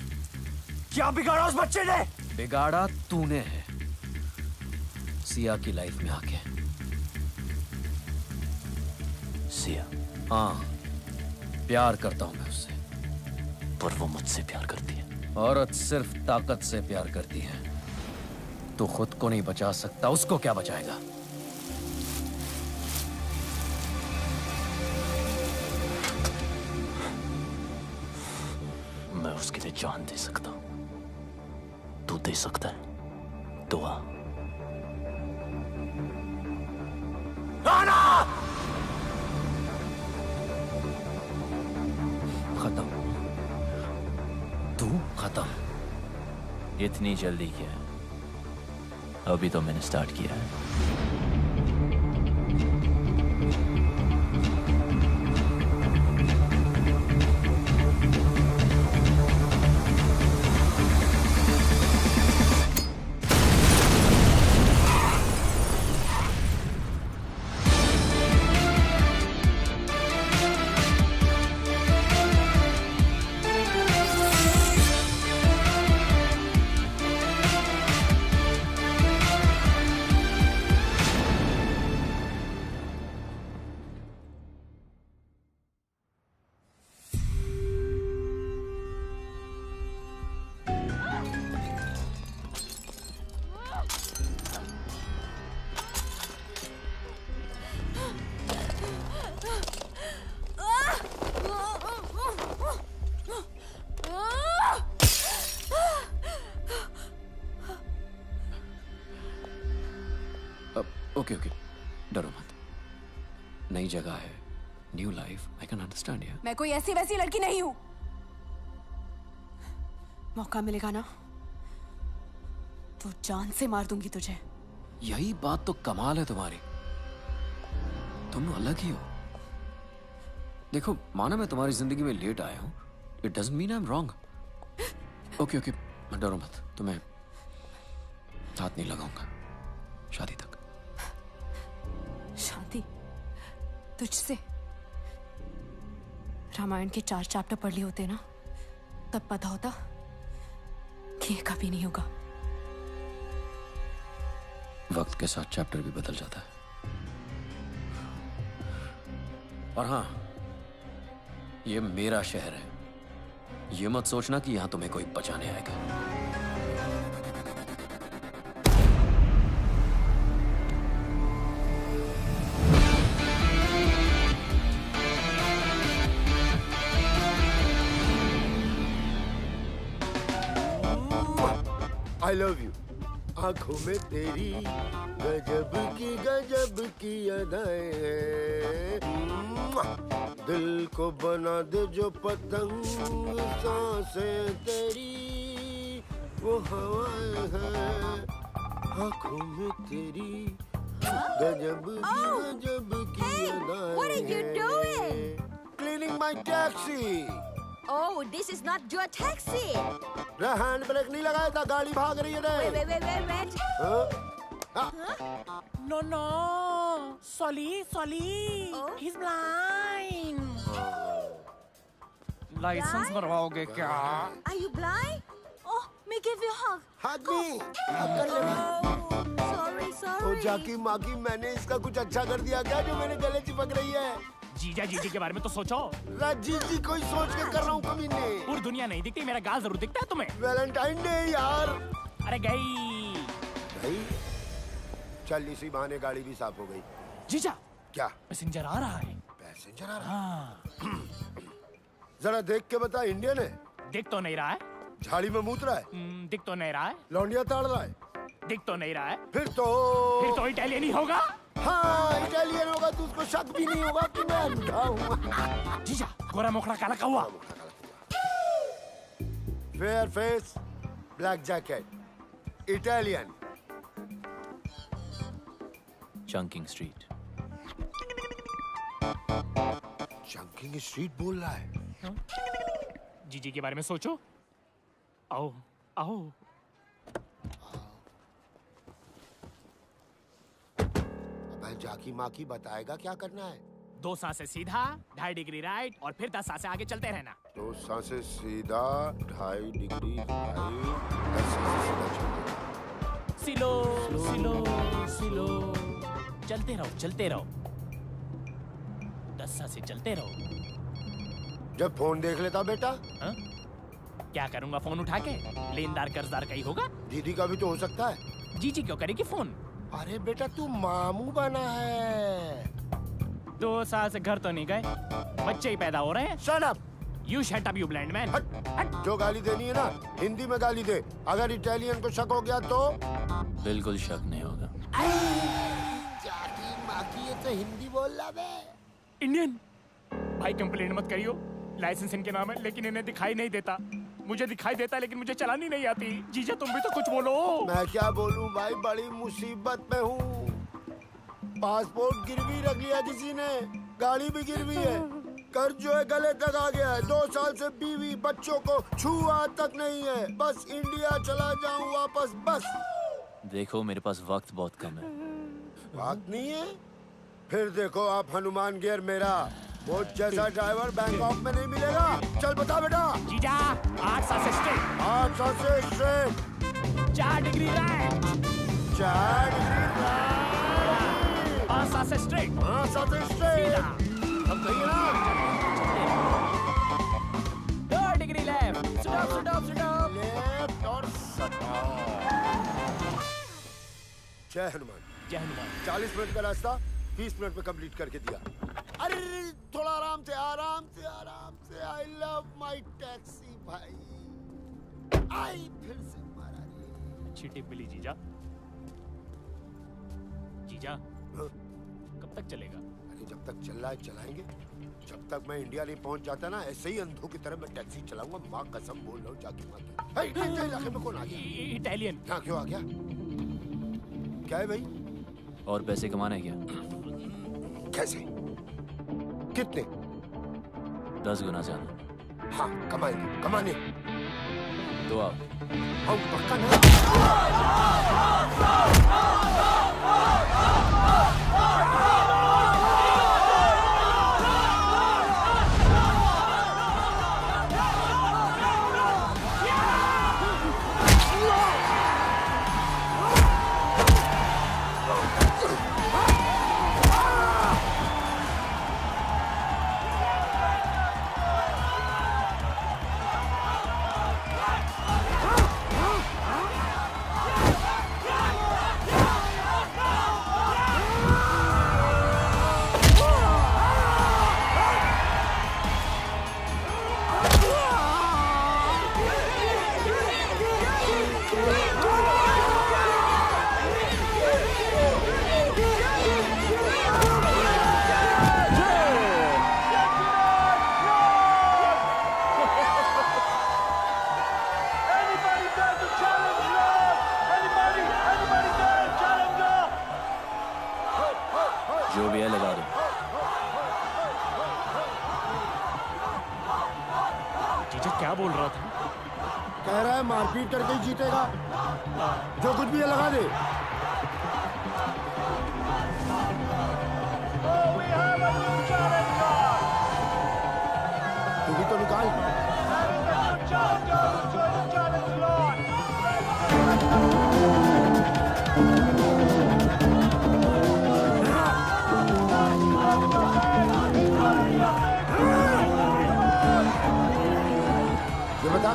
S11: क्या बिगाड़ा उस बच्चे ने?
S12: बिगाड़ा तूने है, सिया की लाइफ में आके।
S7: सिया?
S12: हाँ, प्यार करता हूं मैं उससे।
S7: पर वो मुझसे प्यार करती है।
S12: औरत सिर्फ ताकत से प्यार करती है। तू खुद को नहीं बचा सकता, उसको क्या बचाएगा?
S7: मैं उसके लिए जान दे सकता हूं। तू दे सकता है? दुआ।
S12: खत्म। तू खत्म।
S7: इतनी जल्दी क्या है? अभी तो मैंने स्टार्ट किया है।
S12: ओके ओके, डरो मत। नई जगह है, new life, I can understand यार।
S3: मैं कोई ऐसी वैसी लड़की नहीं हूं। मौका मिलेगा ना तो जान से मार दूंगी तुझे।
S12: यही बात तो कमाल है तुम्हारी, तुम अलग ही हो। देखो, माना मैं तुम्हारी जिंदगी में लेट आया हूं, it doesn't mean I am wrong. Okay okay, डरो मत, तुम्हें हाथ नहीं लगाऊंगा शादी तक।
S3: शादी तुझसे? रामायण के 4 चैप्टर पढ़ लिए होते ना, तब पता होता कि ये कभी नहीं होगा।
S12: वक्त के साथ चैप्टर भी बदल जाता है। और हाँ, ये मेरा शहर है, ये मत सोचना कि यहां तुम्हें कोई बचाने आएगा।
S2: I love you.
S5: आंखों में तेरी गजब की अदाएं हैं। दिल को बना दे जो पतंग, सांसें तेरी वो हवाएं हैं। आंखों में तेरी गजब की अदाएं
S17: what are you doing?
S5: Cleaning my taxi.
S17: Oh, this is not your taxi.
S5: Hand brake नहीं लगाया था, गाड़ी भाग रही है रे।
S17: Wait.
S15: No, Solly. He's blind. License बनवाओगे क्या?
S17: Are you blind? Oh, me give you a hug.
S5: Hug me.
S17: Sorry.
S5: ओ जाकी माकी, मैंने इसका कुछ अच्छा कर दिया क्या जो मेरे गले चिपक रही है?
S15: जीजा जीजी के बारे में तो सोचो।
S5: जीजी कोई सोच के कर रहा हूँ कमीने।
S15: पूरी दुनिया नहीं दिखती, मेरा गाल जरूर दिखता है तुम्हें।
S5: वैलेंटाइन डे यार।
S15: अरे गई।
S5: चल इसी बहाने गाड़ी भी साफ हो गई।
S15: जीजा
S5: क्या?
S15: पैसेंजर आ रहा है।
S5: पैसेंजर आ रहा है? जरा देख के बता, इंडियन है?
S15: दिख तो नहीं रहा है।
S5: झाड़ी में मूत रहा है?
S15: दिख तो नहीं रहा है।
S5: लौंडिया ताड़ रहा है?
S15: दिख तो नहीं रहा है।
S5: फिर तो
S15: इटालियन ही होगा।
S5: हाँ, इटालियन होगा तो उसको शक भी नहीं होगा कि मैं अंधा हूँ।
S15: जीजा, गोरा मोखड़ा काला कौवा।
S5: Fair face, black jacket, Italian.
S7: Chunking street.
S5: Chunking street बोल रहा है?
S15: जीजी के बारे में सोचो। आओ।
S5: जाकी माकी बताएगा क्या करना है?
S15: 2 सांसें सीधा, 2.5 डिग्री राइट और फिर 10 सांसें आगे चलते रहना।
S5: 2 सांसें सीधा, 2.5 डिग्री राइट, 10 सांसें सीधा चलते।
S15: स्लो। चलते रहो। 10 सांसें चलते रहो।
S5: जब फोन देख लेता बेटा?
S15: हा? क्या करूंगा फोन उठा के? लेनदार कर्जदार का ही होगा।
S5: दीदी का भी तो हो सकता है।
S15: जीजी क्यों करेगी फोन?
S5: अरे बेटा तू मामू बना है।
S15: 2 साल से घर तो नहीं गए, बच्चे ही पैदा हो रहे हैं।
S5: Shut up!
S15: You shut up, you blind man.
S5: हट। जो गाली देनी है ना, हिंदी में गाली दे। अगर इटालियन को शक हो गया तो?
S7: बिल्कुल शक नहीं होगा।
S5: जाकी माकी, ये तो हिंदी बोल रहा है।
S15: इंडियन भाई, कंप्लेंट मत करियो। लाइसेंस इनके नाम है, लेकिन इन्हें दिखाई नहीं देता। मुझे दिखाई देता, लेकिन मुझे चलानी नहीं आती। जीजा तुम भी तो कुछ बोलो।
S5: मैं क्या बोलूं भाई, बड़ी मुसीबत में हूँ। पासपोर्ट गिरवी रख लिया किसी ने, गाड़ी भी गिरवी है, कर्ज जो है गले तक आ गया है। 2 साल से बीवी बच्चों को छुआ तक नहीं है। बस इंडिया चला जाऊं वापस, बस।
S7: देखो मेरे पास वक्त बहुत कम है।
S5: वक्त नहीं है? फिर देखो आप हनुमान गियर मेरा। वो जैसा ड्राइवर बैंकॉक में नहीं मिलेगा। चल बता बेटा।
S15: जीजा 8 सांसें स्ट्रेट।
S5: 8 सांसें straight.
S15: 4 degree right.
S5: 4 degree right.
S15: 5 सांसें स्ट्रेट।
S5: 5 सांसें स्ट्रेट। अब कही ना।
S15: 2 डिग्री लेफ्ट। स्टॉप।
S5: लेफ्ट और स्टॉप। जय हनुमान। 40 मिनट का रास्ता 20 मिनट में कंप्लीट करके दिया। अरे थोड़ा आराम से। आई लव माई टैक्सी भाई। आई फिर से मारा रे।
S15: अच्छी टिप मिली जीजा। कब तक चलेगा?
S5: अरे जब तक चल रहा है चलाएंगे। जब तक मैं इंडिया नहीं पहुंच जाता ना, ऐसे ही अंधों की तरह मैं टैक्सी चलाऊंगा। माँ कसम बोल रहा हूँ जाके माँ। इलाके में कौन आ गया?
S15: इटालियन।
S5: हाँ, क्यों आ गया? क्या है भाई?
S7: और पैसे कमाने क्या?
S5: कैसे? कितने?
S7: 10 गुना ज्यादा।
S5: हाँ, कमाने।
S7: तो आओ।
S5: पक्का ना?
S15: क्या बोल रहा था?
S6: कह रहा है मारपीट करके ही जीतेगा, जो कुछ भी है लगा दे। तू भी तो निकाल। ये बता,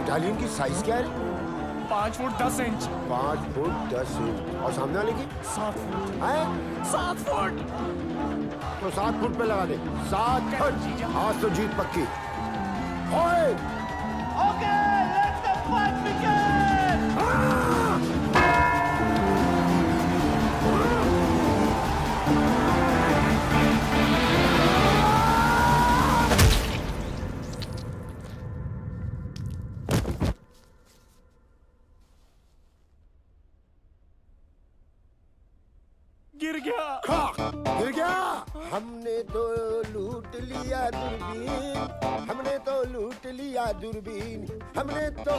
S6: इटालियन की साइज क्या है?
S15: 5 फुट 10 इंच।
S6: 5 foot 10 inch. और सामने वाले की
S15: 7 फुट।
S6: है
S15: 7 फुट।
S6: तो 7 फुट पे लगा दे। 7 फुट। आज तो जीत पक्की। ओए!
S18: Okay, let the fight begin!
S15: गिर गया।
S6: गिर गया। हमने तो लूट लिया दूरबीन, हमने तो लूट लिया दूरबीन, हमने तो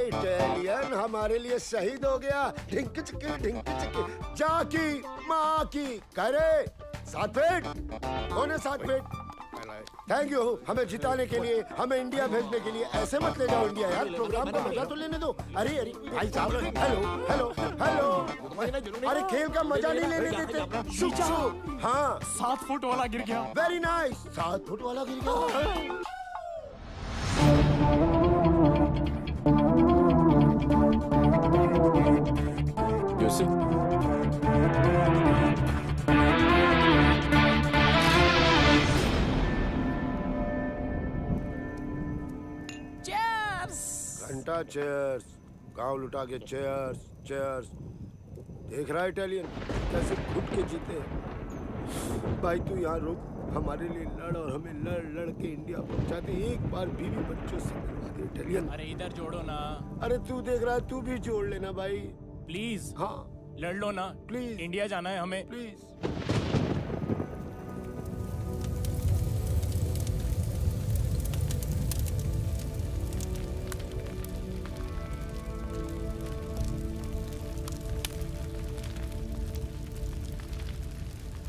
S6: इटालियन हमारे लिए शहीद हो गया। ढिंक चिक जाकी माँ की करे 7 फीट। कौन है 7 फीट? थैंक यू हमें जिताने के लिए, हमें इंडिया भेजने के लिए। ऐसे मत ले जाओ इंडिया यार, प्रोग्राम को मजा तो लेने दो। अरे अरे भाई साहब, हेलो हेलो हेलो। अरे खेल का मजा नहीं लेने देते। शुभ शुभ। हाँ
S15: 7 फुट वाला गिर गया।
S6: Very nice. 7 फुट वाला गिर गया। घंटा चेयर्स, गांव लुटा के चेयर्स चेयर्स। देख रहा है इटालियन कैसे घुट के जीते हैं। भाई तू यहाँ रुक, हमारे लिए लड़ और हमें लड़ लड़ के इंडिया पहुंचा दे। एक बार बीवी बच्चों से मिलवा दे इटालियन।
S15: अरे इधर जोड़ो ना।
S6: अरे तू देख रहा है, तू भी जोड़ लेना भाई
S15: प्लीज।
S6: हाँ
S15: लड़ लो ना
S6: प्लीज।
S15: इंडिया जाना है हमें
S6: प्लीज।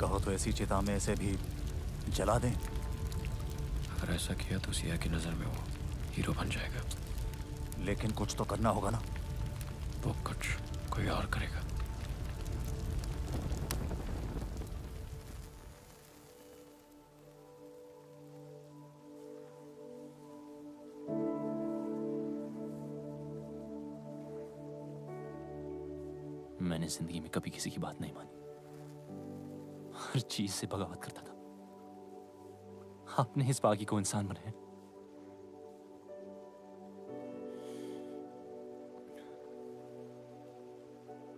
S8: कहो तो ऐसी चिता में ऐसे भी जला दें।
S12: अगर ऐसा किया तो सिया की नजर में वो हीरो बन जाएगा।
S8: लेकिन कुछ तो करना होगा ना।
S12: वो कुछ कोई और करेगा।
S7: मैंने जिंदगी में कभी किसी की बात नहीं मानी, हर चीज से बगावत करता था। आपने इस बागी को इंसान बनाया।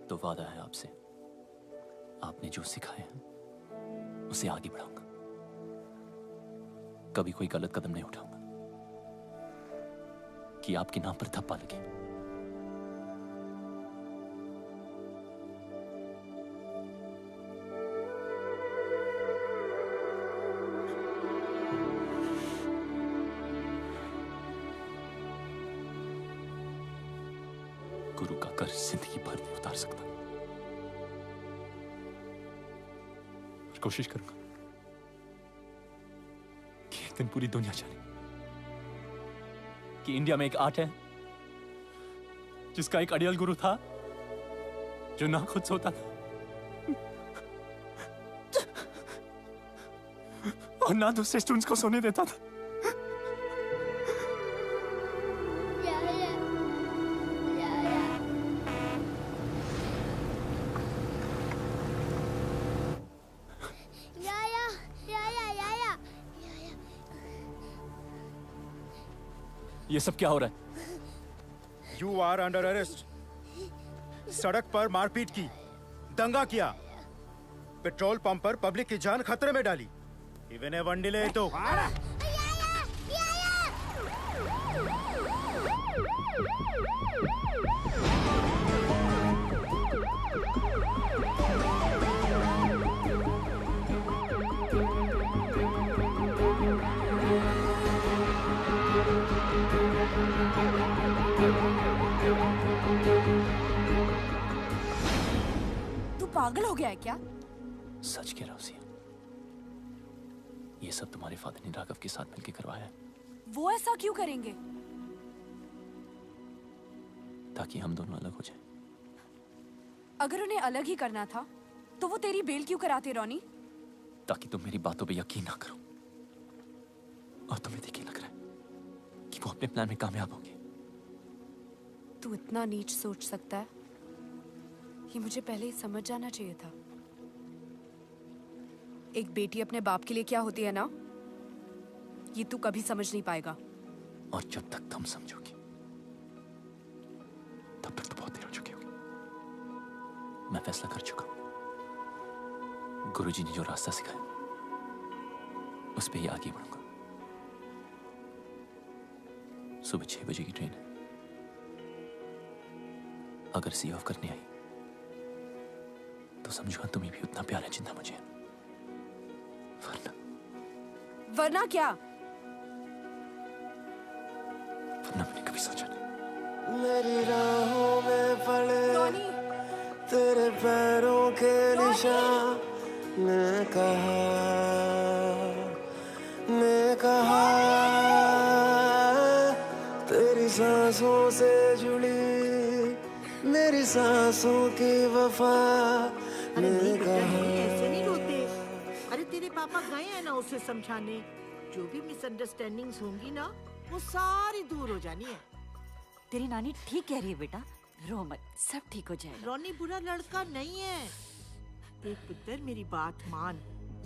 S7: तो वादा है आपसे, आपने जो सिखाया है उसे आगे बढ़ाऊंगा। कभी कोई गलत कदम नहीं उठाऊंगा कि आपके नाम पर धब्बा लगे। गुरु का कर्ज जिंदगी भर नहीं उतार सकता, और कोशिश करूंगा कि एक दिन पूरी दुनिया जाने कि इंडिया में एक आर्ट है जिसका एक अड़ियल गुरु था जो ना खुद सोता था और ना दूसरे स्टूडेंट्स को सोने देता था। ये सब क्या हो रहा है?
S19: You are under arrest. सड़क पर मारपीट की, दंगा किया, पेट्रोल पंप पर पब्लिक की जान खतरे में डाली। इवने वंडिले तो
S3: पागल हो गया है क्या?
S7: सच कह रहा हूँ सिया, ये सब तुम्हारे फादर ने राघव के साथ मिलकर करवाया है,
S3: वो ऐसा क्यों करेंगे?
S7: ताकि हम दोनों अलग हो जाएं।
S3: अगर उन्हें अलग ही करना था तो वो तेरी बेल क्यों कराते रॉनी?
S7: ताकि तुम मेरी बातों पे यकीन ना करो, और तुम्हें देखिए लग रहा है कि वो अपने प्लान में कामयाब होंगे।
S3: तू इतना नीच सोच सकता है? ये मुझे पहले ही समझ जाना चाहिए था। एक बेटी अपने बाप के लिए क्या होती है ना, ये तू कभी समझ नहीं पाएगा।
S7: और जब तक तुम समझोगी तब तक तो बहुत देर हो चुकी होगी। मैं फैसला कर चुका हूं, गुरुजी ने जो रास्ता सिखाया उस पे ही आगे बढ़ूंगा। सुबह 6 बजे की ट्रेन है। अगर सी ऑफ करने आई तो समझो तुम्हें भी उतना प्यार है जितना मुझे है।
S3: वरना क्या?
S7: वरना मैंने कभी सोचा नहीं।
S18: मेरी राहों में पड़े तेरे पैरों के निशान, मैं कहा तेरी सांसों से जुड़ी मेरी सांसों की वफा,
S16: अरे ऐसे नहीं रोते। अरे तेरे पापा गए हैं ना उसे समझाने। जो भी मिसअंडरस्टैंडिंग्स होंगी ना वो सारी दूर हो जानी है।
S10: तेरी नानी ठीक कह रही है बेटा, रो मत, सब ठीक हो जाएगा।
S16: रोनी बुरा लड़का नहीं है। देख पुत्र, मेरी बात मान,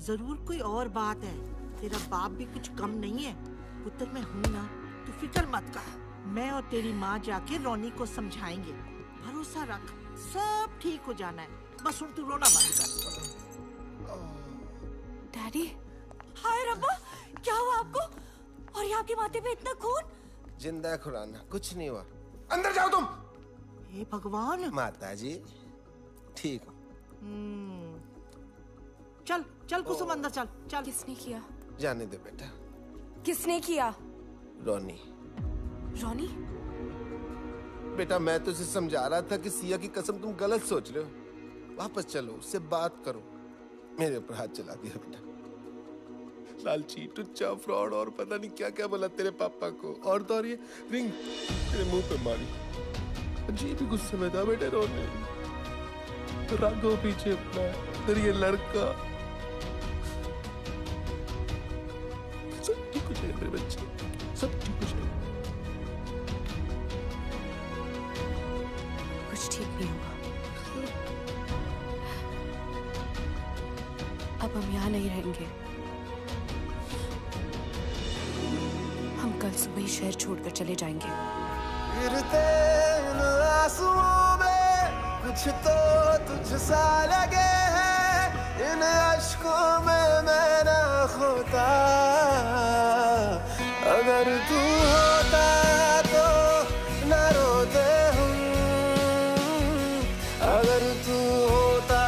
S16: जरूर कोई और बात है। तेरा बाप भी कुछ कम नहीं है। पुत्र मैं हूं ना, तू फिक्र मत कर। मैं और तेरी माँ जाके रोनी को समझाएंगे। भरोसा रख, सब ठीक हो जाना है। बस तू रोना बंद कर।
S3: डैडी,
S16: हाय रब्बा, क्या हुआ आपको? और ये आपके माथे पे इतना खून?
S5: जिंदा खुराना, कुछ नहीं हुआ। अंदर जाओ तुम।
S16: हे भगवान।
S5: माता जी ठीक हो?
S16: चल चल कुसुम अंदर चल चल।
S3: किसने किया?
S5: जाने दे बेटा।
S3: किसने किया?
S5: रोनी।
S3: रोनी?
S5: बेटा मैं तुझे समझा रहा था कि सिया की कसम तुम गलत सोच रहे हो। वापस चलो, उससे बात करो। मेरे ऊपर हाथ चला दिया बेटा। लालची, टुच्चा, फ्रॉड और पता नहीं क्या क्या बोला तेरे पापा को। और तो और ये रिंग तेरे मुंह पे मारी। अजीब ही गुस्से में था बेटे रोने। राघव पीछे अपना फिर ये लड़का। सब ठीक हो जाएगा मेरे बच्चे, सब ठीक हो जाएगा।
S3: कुछ ठीक नहीं होगा। अब हम यहाँ नहीं रहेंगे। हम कल सुबह ही शहर छोड़कर चले जाएंगे।
S18: गिरते इन आंसुओं में कुछ तो तुझसा लगे है। इन अश्कों में मैं ना खोता। अगर तू होता तो न रोते हम। अगर तू होता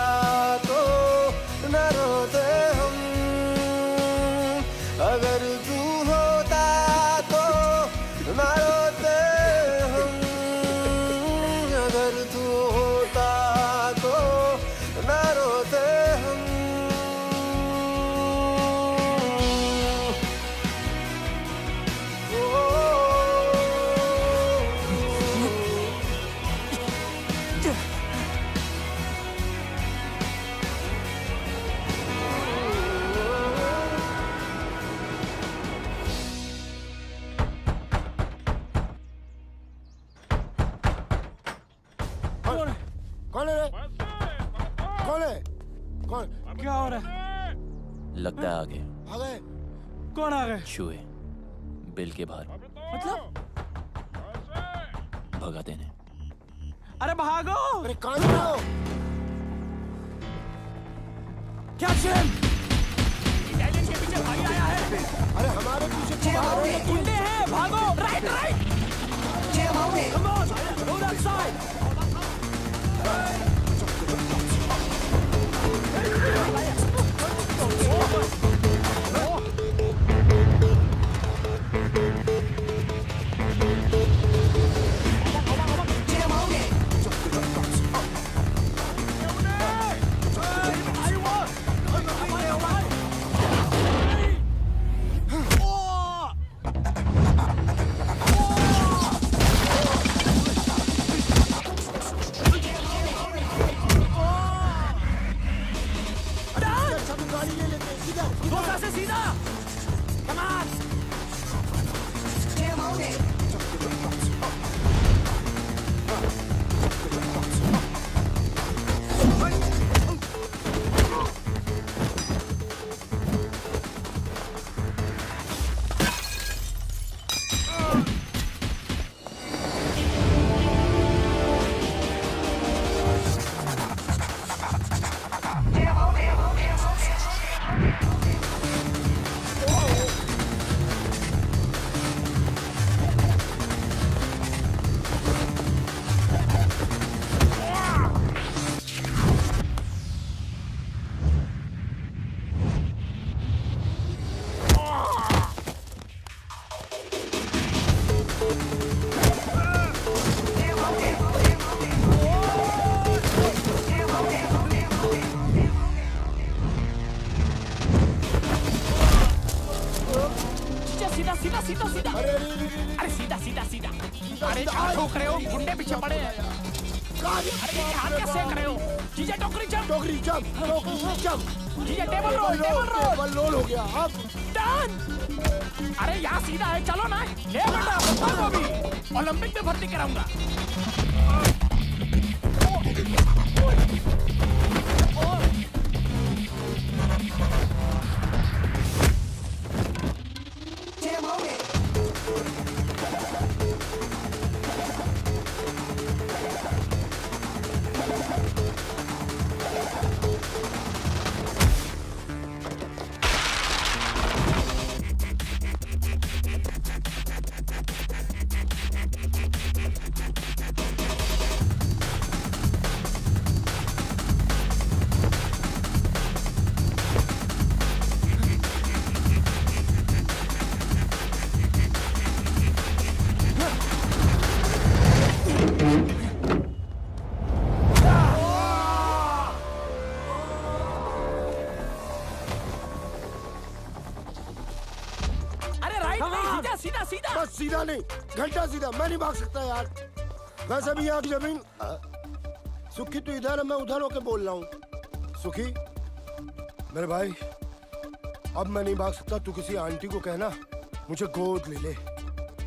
S18: तो न रोते हम। अगर तू होता तो न रोते हम। अगर तू होता तो न रोते हम।
S6: कौन है रे? कौन है? कौन?
S4: क्या हो रहा है?
S7: लगता है आगे।
S6: आ गए?
S4: कौन आ गए?
S7: चूहे बिल के बाहर
S4: मतलब?
S7: भगा देने।
S4: अरे भागो!
S6: अरे कौन हो?
S4: क्या चैन?
S15: इटालियन के पीछे भागी आया है।
S6: अरे हमारे पीछे
S4: गुंडे हैं, भागो! Right right! Come on, go that side!
S15: पड़े हैं। अरे ये हाथ क्या सेक रहे हो? जीजा टोकरी जंप।
S6: टोकरी जंप।
S15: जीजा टेबल रोल।
S6: टेबल रोल हो गया अब।
S15: डन। अरे यहाँ सीधा है, चलो ना। ले बेटा पप्पा को भी ओलंपिक में भर्ती कराऊंगा।
S6: बस सीधा नहीं, घंटा सीधा। मैं नहीं भाग सकता यार। वैसे भी यहाँ की जमीन। सुखी तू इधर है, मैं उधर होके बोल रहा हूँ। सुखी मेरे भाई, अब मैं नहीं भाग सकता। तू किसी आंटी को कहना मुझे गोद ले ले,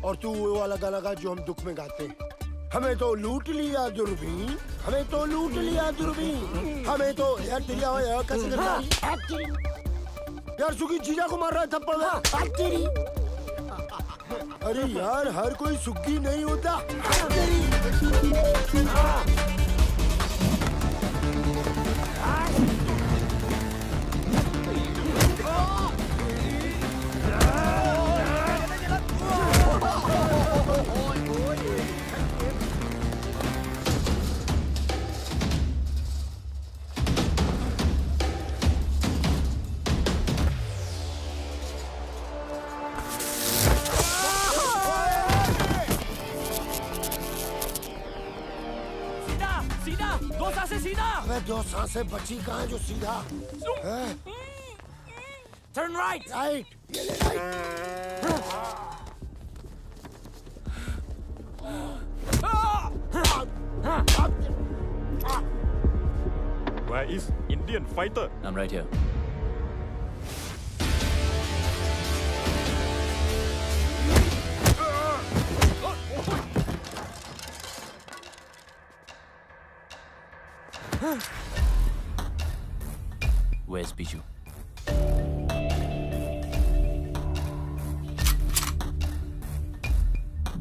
S6: और तू वो वाला गाना गा जो हम दुख में गाते हैं। हमें तो लूट लिया दूरबीन, हमें तो लूट लिया दूरबीन, हमें तो यार तेरी आवाज़ कैसे करता है यार। सुखी जीजा को मार रहा है थप्पड़ में। अरे यार हर कोई सुग्गी नहीं होता। दो सांसें बची कहाँ जो सीधा।
S15: Turn right.
S6: Right.
S20: Where is Indian fighter?
S7: I'm right here. Where's Bijou?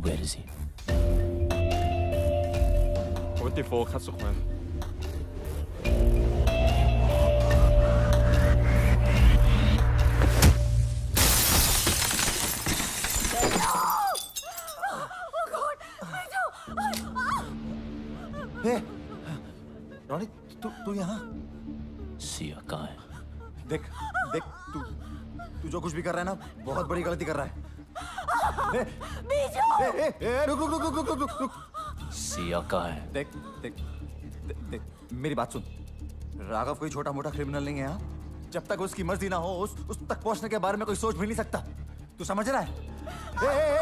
S7: Where is he?
S20: 24 ครับสุขมัน
S11: Ronnie तू यहाँ?
S7: सिया कहाँ है?
S11: देख देख तू जो कुछ भी कर रहा है ना, बहुत बड़ी गलती कर रहा है। रुक।
S7: सिया कहाँ है?
S11: देख मेरी बात सुन। राघव कोई छोटा मोटा क्रिमिनल नहीं है। हाँ, जब तक उसकी मर्जी ना हो उस तक पहुंचने के बारे में कोई सोच भी नहीं सकता। तू समझ रहा है?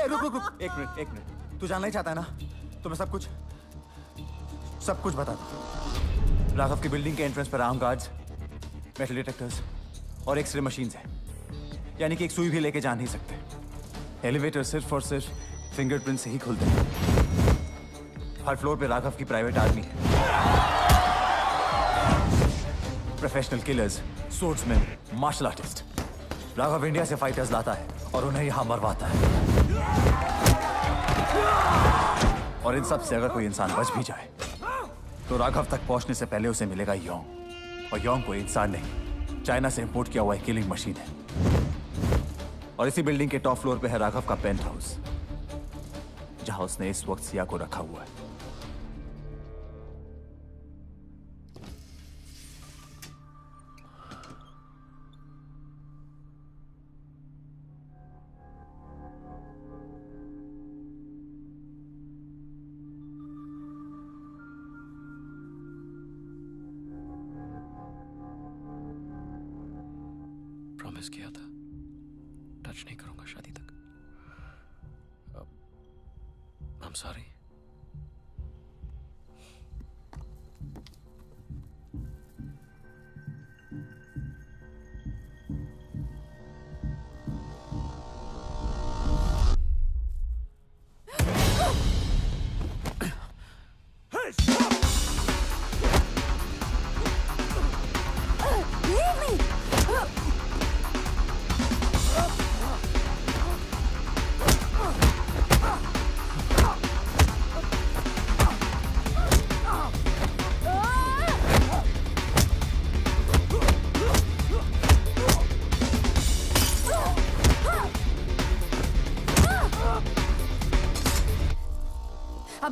S11: रुक एक मिनट। तू जानना ही चाहता है ना, तो मैं सब कुछ बता दूं। राघव की बिल्डिंग के एंट्रेंस पर आर्म गार्ड्स, मेटल डिटेक्टर्स और एक्सरे मशीन्स हैं। यानी कि एक सुई भी लेके जा नहीं सकते। एलिवेटर सिर्फ और सिर्फ फिंगरप्रिंट से ही खुलते हैं। हर फ्लोर पे राघव की प्राइवेट आर्मी है। Professional killers, swordsmen, martial artists. Raghav India से फाइटर्स लाता है और उन्हें यहां मरवाता है। और इन सब से अगर कोई इंसान बच भी जाए तो राघव तक पहुंचने से पहले उसे मिलेगा योंग। और योंग कोई इंसान नहीं, चाइना से इंपोर्ट किया हुआ एक किलिंग मशीन है। और इसी बिल्डिंग के टॉप फ्लोर पे है राघव का पेंट हाउस, जहां उसने इस वक्त सिया को रखा हुआ है।
S12: प्रॉमिस किया था टच नहीं करूंगा शादी तक। I'm sorry.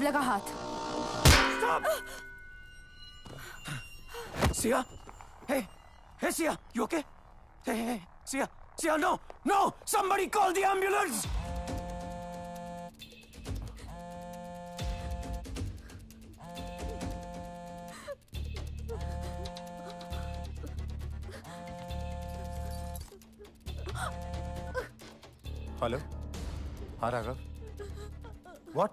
S3: लगा हाथ।
S12: Sia? Hey, Sia, you okay? Hey, Sia, no! Somebody call the ambulance!
S11: Hello, हाँ राघव। What?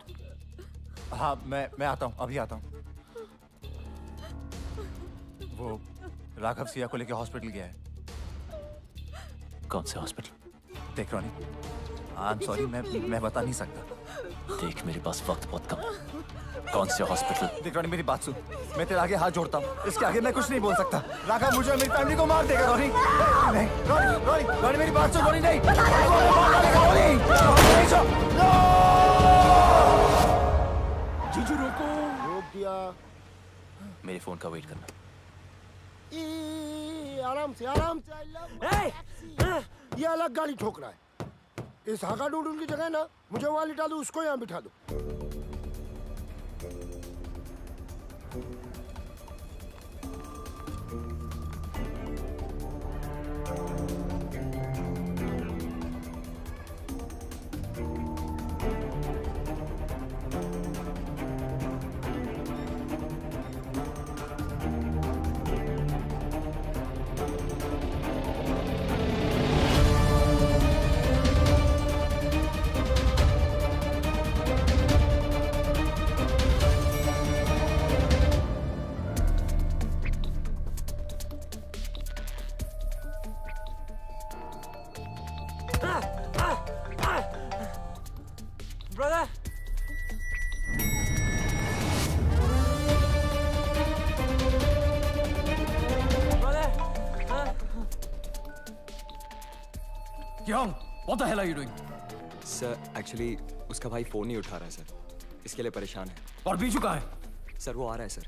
S11: हाँ मैं आता हूँ, अभी आता हूँ। वो राघव सिया को लेके हॉस्पिटल गया है।
S7: कौन से हॉस्पिटल?
S11: देख रोनी, आई एम सॉरी, मैं बता नहीं सकता।
S7: देख मेरे पास वक्त बहुत कम। कौन से हॉस्पिटल?
S11: देख रोनी, मेरी बात सुन, मैं तेरे आगे हाथ जोड़ता हूँ, इसके आगे मैं कुछ नहीं बोल सकता। राघव मुझे और मेरी फैमिली को मार देगा। रोनी नहीं, रोनी मेरी बात सुन। रोनी नहीं,
S12: जीजू रोको।
S6: रोक दिया।
S7: मेरे फोन का वेट करना।
S6: आराम से ये अलग गाड़ी ठोक रहा है। इस हाका डूडूल की जगह ना मुझे वहां लिटा दो, उसको यहाँ बिठा दो।
S7: Brother!
S12: Kyung, what the hell are you doing?
S21: Sir actually उसका भाई फोन नहीं उठा रहा है सर, इसके लिए परेशान है।
S12: और बीजू कहाँ है?
S21: सर वो आ रहा है sir.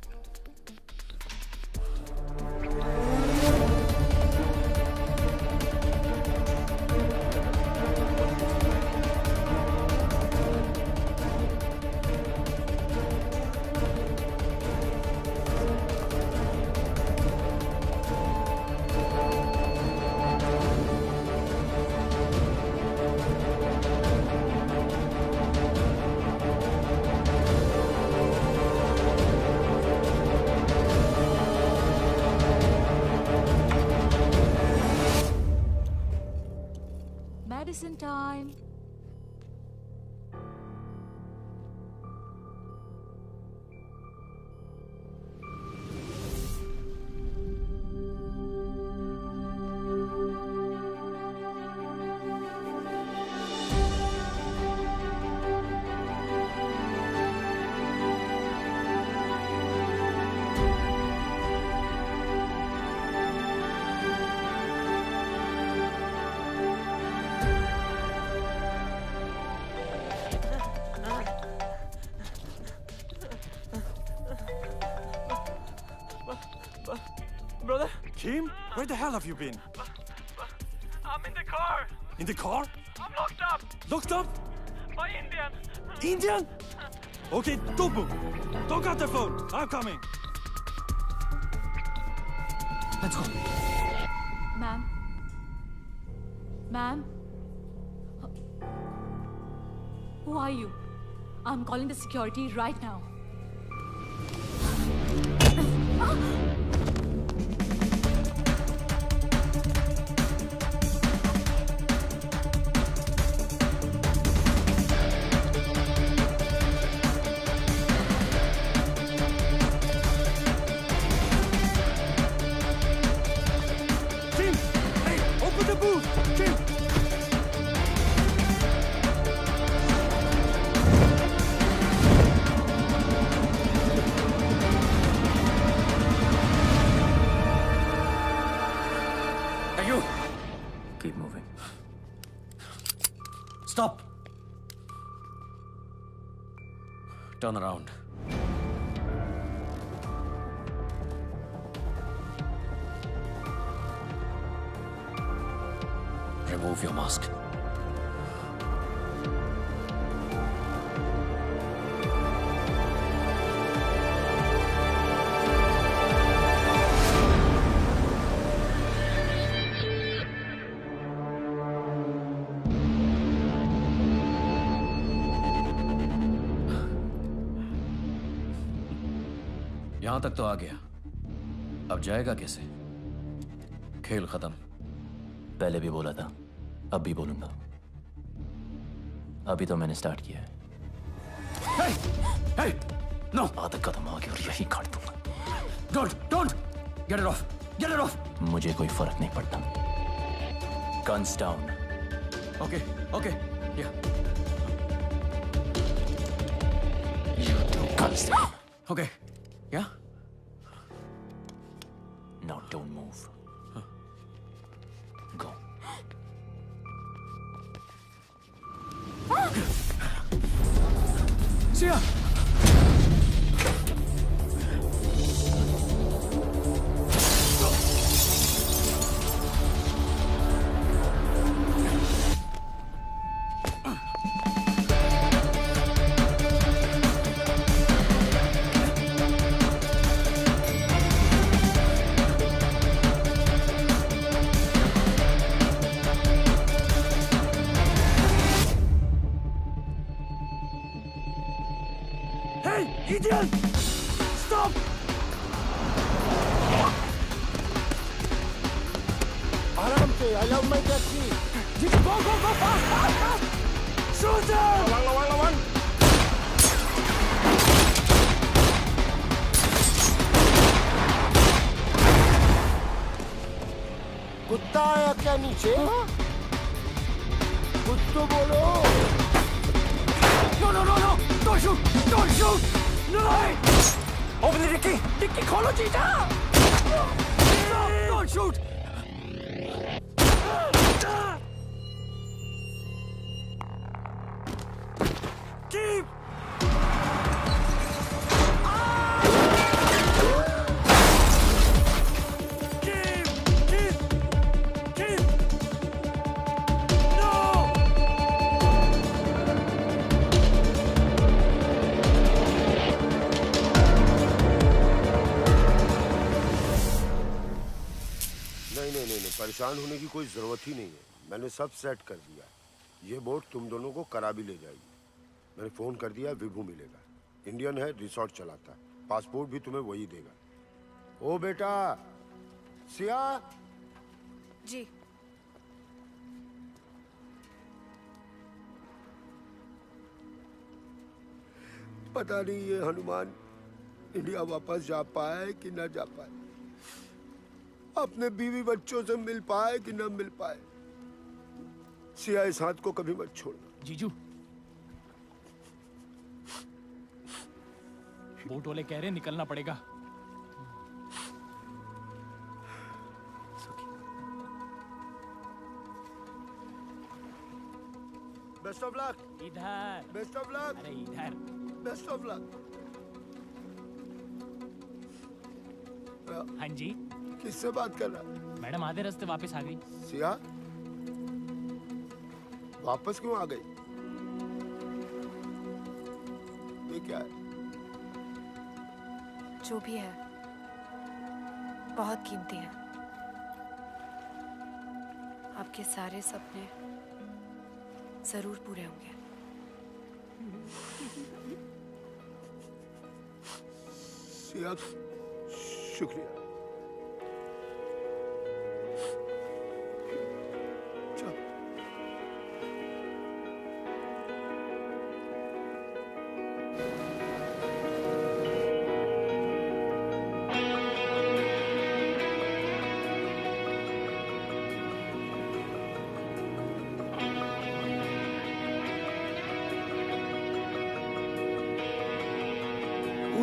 S10: Medicine time.
S7: Brother?
S20: Kim, where the hell have you been?
S7: I'm in the car.
S20: In the car?
S7: I'm locked up.
S20: Locked up?
S7: By Indian.
S20: Indian? Okay, don't move. Don't cut the phone. I'm coming.
S12: Let's go.
S10: Ma'am? Ma'am? Who are you? I'm calling the security right now.
S20: Kim! Hey, open the booth! Kim!
S12: Hey, you!
S7: Keep moving.
S12: Stop! Turn around. Remove your mask. यहां तक तो आ गया, अब जाएगा कैसे? खेल खत्म।
S7: पहले भी बोला था, अब भी बोलूंगा। अभी तो मैंने स्टार्ट किया है।
S12: Hey, no!
S7: आदत कदम आगे और यही काट दूंगा।
S12: Don't! Get it off! Get it off!
S7: मुझे कोई फर्क नहीं पड़ता। Guns down.
S12: Okay, yeah.
S7: You do guns down.
S12: Okay, yeah?
S7: Now don't move. Go.
S12: Sia!
S18: Idiot! Stop!
S6: आराम से, I love my taxi.
S18: Go, fast! Shoot him!
S6: Lawan. कुत्ता आया क्या नीचे? कुछ तो बोलो।
S18: No! Don't shoot! No!
S7: Open the dicky!
S18: Dicky, खोलो जीजा! Stop! Don't shoot! Keep!
S6: नहीं, परेशान होने की कोई जरूरत ही नहीं है। मैंने सब सेट कर दिया। ये बोट तुम दोनों को करा भी ले जाएगी। मैंने फोन कर दिया, विभू मिलेगा। इंडियन है, रिसोर्ट चलाता है। पासपोर्ट भी तुम्हें वही देगा। ओ बेटा, सिया।
S3: जी।
S6: पता नहीं ये हनुमान इंडिया वापस जा पाए कि ना जा पाए, अपने बीवी बच्चों से मिल पाए कि ना मिल पाए। सिया, इस हाथ को कभी मत छोड़ना।
S15: जीजू, बोट वाले कह रहे निकलना पड़ेगा।
S6: Best of luck.
S15: इधर।
S6: Best of luck.
S15: अरे इधर।
S6: Best of luck.
S15: हाँ जी।
S6: किससे बात कर रहा?
S15: मैडम आधे रास्ते वापस आ गई।
S6: सिया, वापस क्यों आ गई? ये क्या है?
S3: जो भी है बहुत कीमती है। आपके सारे सपने जरूर पूरे होंगे।
S6: सिया, शुक्रिया।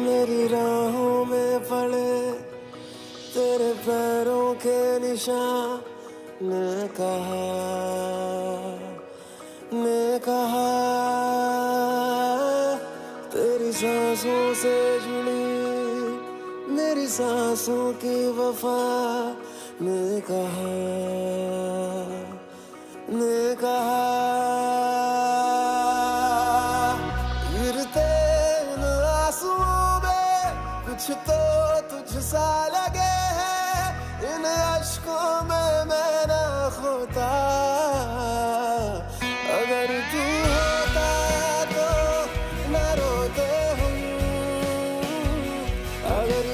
S18: मेरी राहों में पड़े तेरे पैरों के निशान, ने कहा तेरी सांसों से जुड़ी मेरी सांसों की वफा, ने कहा गिरते इन आंसुओं में कुछ तो तुझसा लगे है, इन अश्कों में मैं ना खोता। अगर तू होता तो न रोते हम, अगर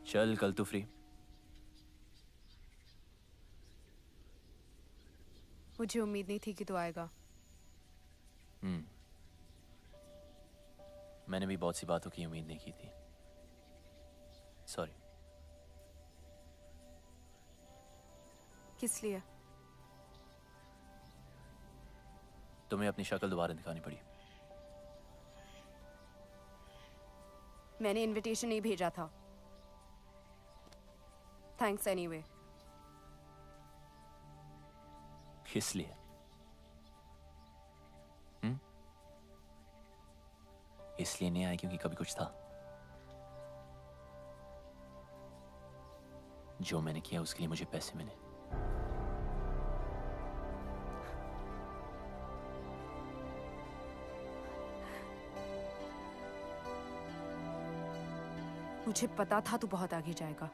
S7: चल कल तू फ्री?
S3: मुझे उम्मीद नहीं थी कि तू आएगा।
S7: मैंने भी बहुत सी बातों की उम्मीद नहीं की थी। सॉरी।
S3: किस लिए?
S7: तुम्हें अपनी शक्ल दोबारा दिखानी पड़ी।
S3: मैंने इनविटेशन नहीं भेजा था। Thanks anyway.
S7: इसलिए इसलिए नहीं आया क्योंकि कभी कुछ था। जो मैंने किया उसके लिए मुझे पैसे मिले।
S3: मुझे पता था तू बहुत आगे जाएगा,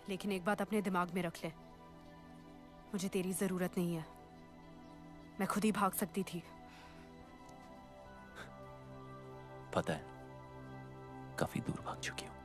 S3: लेकिन एक बात अपने दिमाग में रख ले, मुझे तेरी जरूरत नहीं है। मैं खुद ही भाग सकती थी।
S7: पता है, काफी दूर भाग चुकी हूं।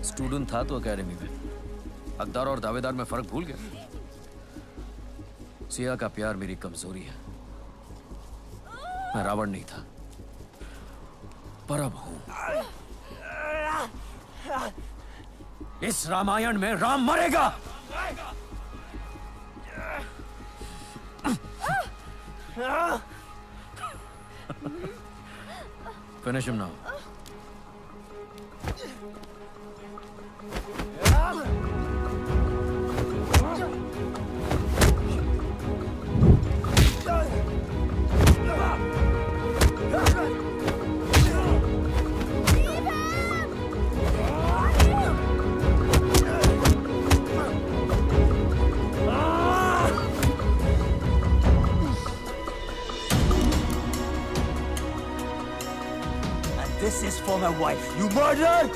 S12: स्टूडेंट था तो एकेडमी में, हकदार और दावेदार में फर्क भूल गया। सिया का प्यार मेरी कमजोरी है। मैं रावण नहीं था, पर अब हूं। इस रामायण में राम मरेगा। Finish him now.
S11: saw my wife. You murdered!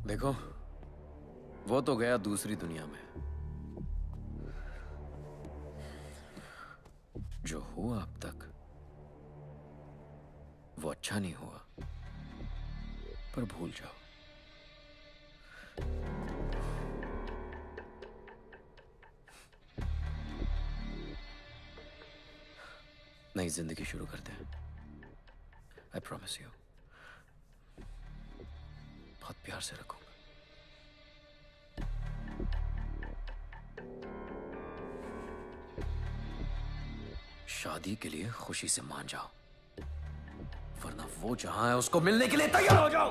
S12: देखो, वो तो गया दूसरी दुनिया में। जो हुआ अब तक वो अच्छा नहीं हुआ, पर भूल जाओ। नई जिंदगी शुरू करते हैं। आई प्रॉमिस यू, बहुत प्यार से रखूंगा। शादी के लिए खुशी से मान जाओ, वरना वो जहां है उसको मिलने के लिए तैयार हो जाओ।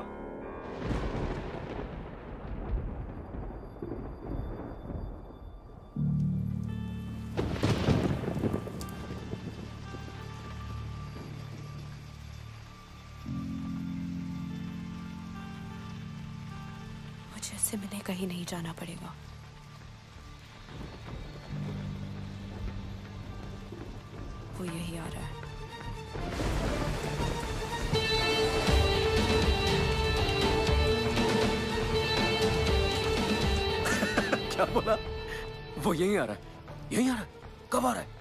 S3: मुझे इससे मिलने कहीं नहीं जाना पड़ेगा। वो यही आ रहा है।
S12: क्या बोला? वो यहीं आ रहा है? यहीं आ रहा है? कब आ रहा है?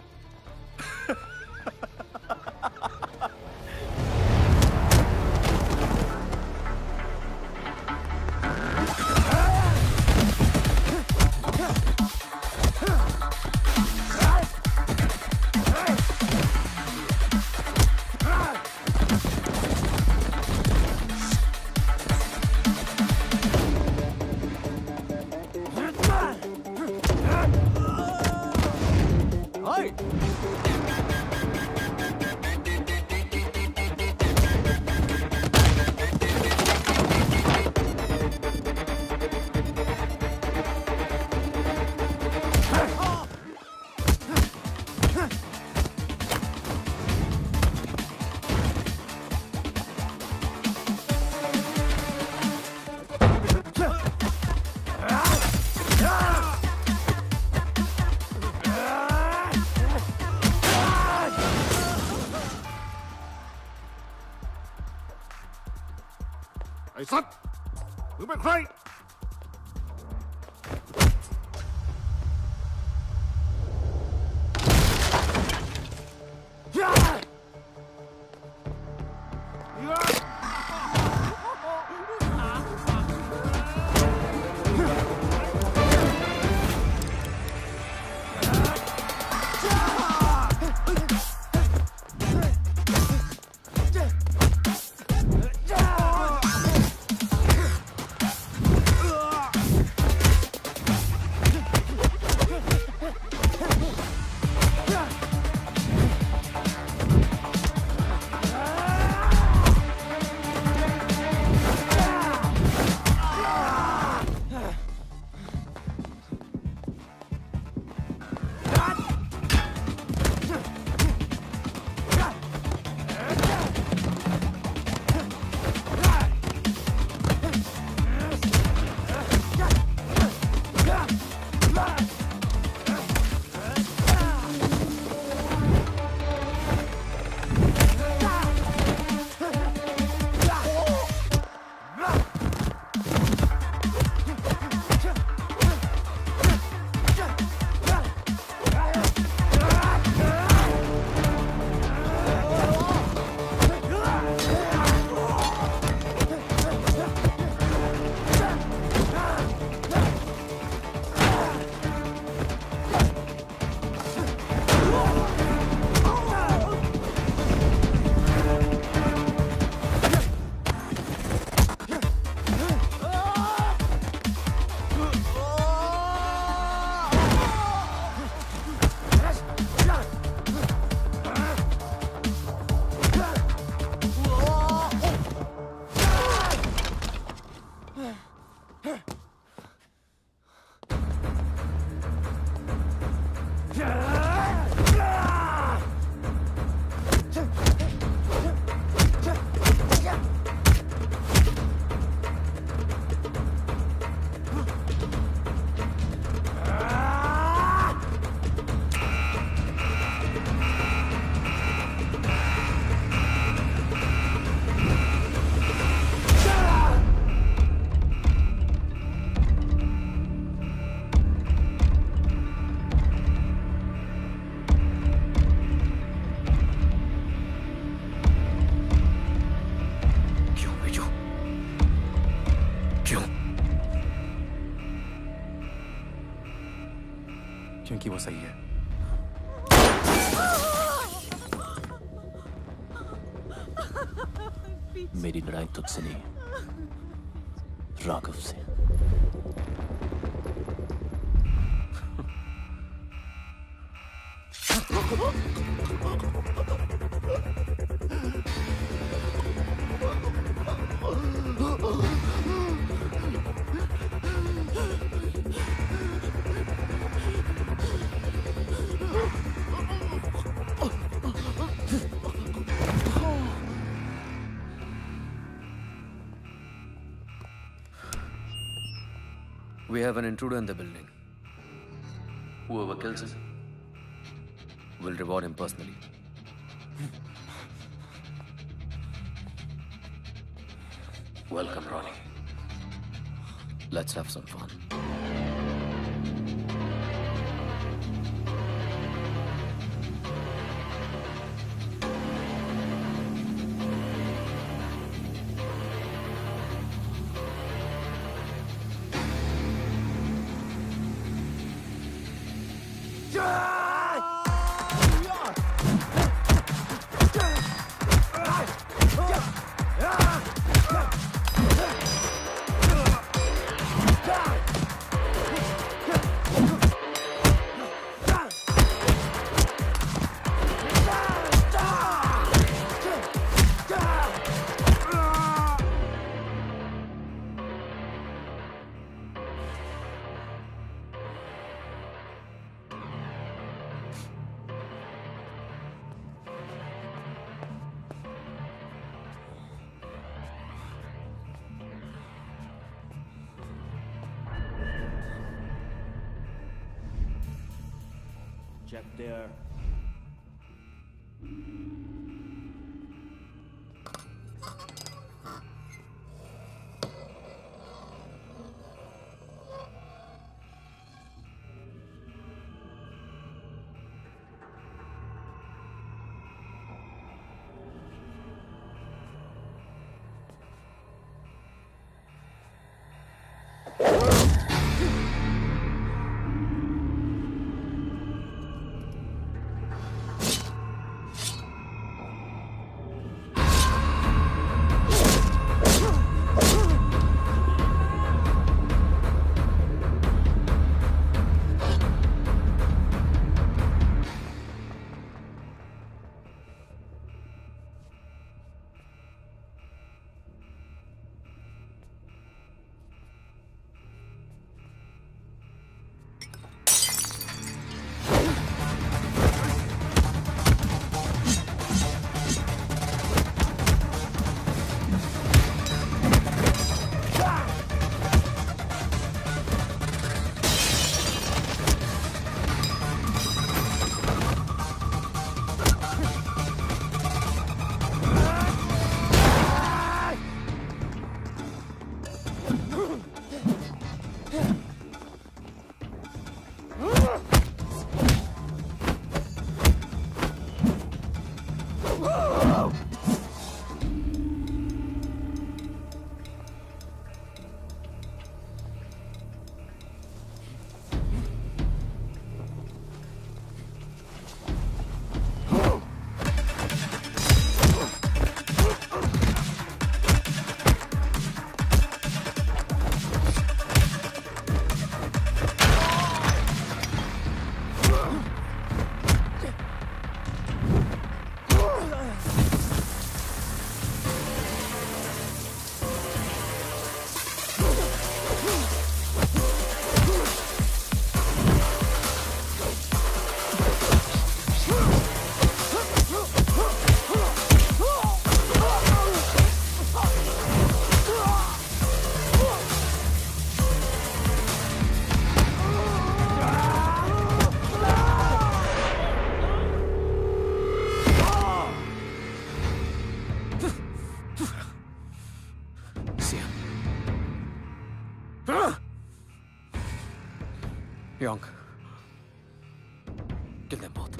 S9: Hey, son! You been crying?
S11: क्योंकि वो सही है।
S7: मेरी लड़ाई तुझसे नहीं, राघव से।
S12: We have an intruder in the building. Whoever kills him will reward him personally. Welcome, Ronnie. Let's have some fun.
S20: Check there.
S12: Yonk. Kill them both.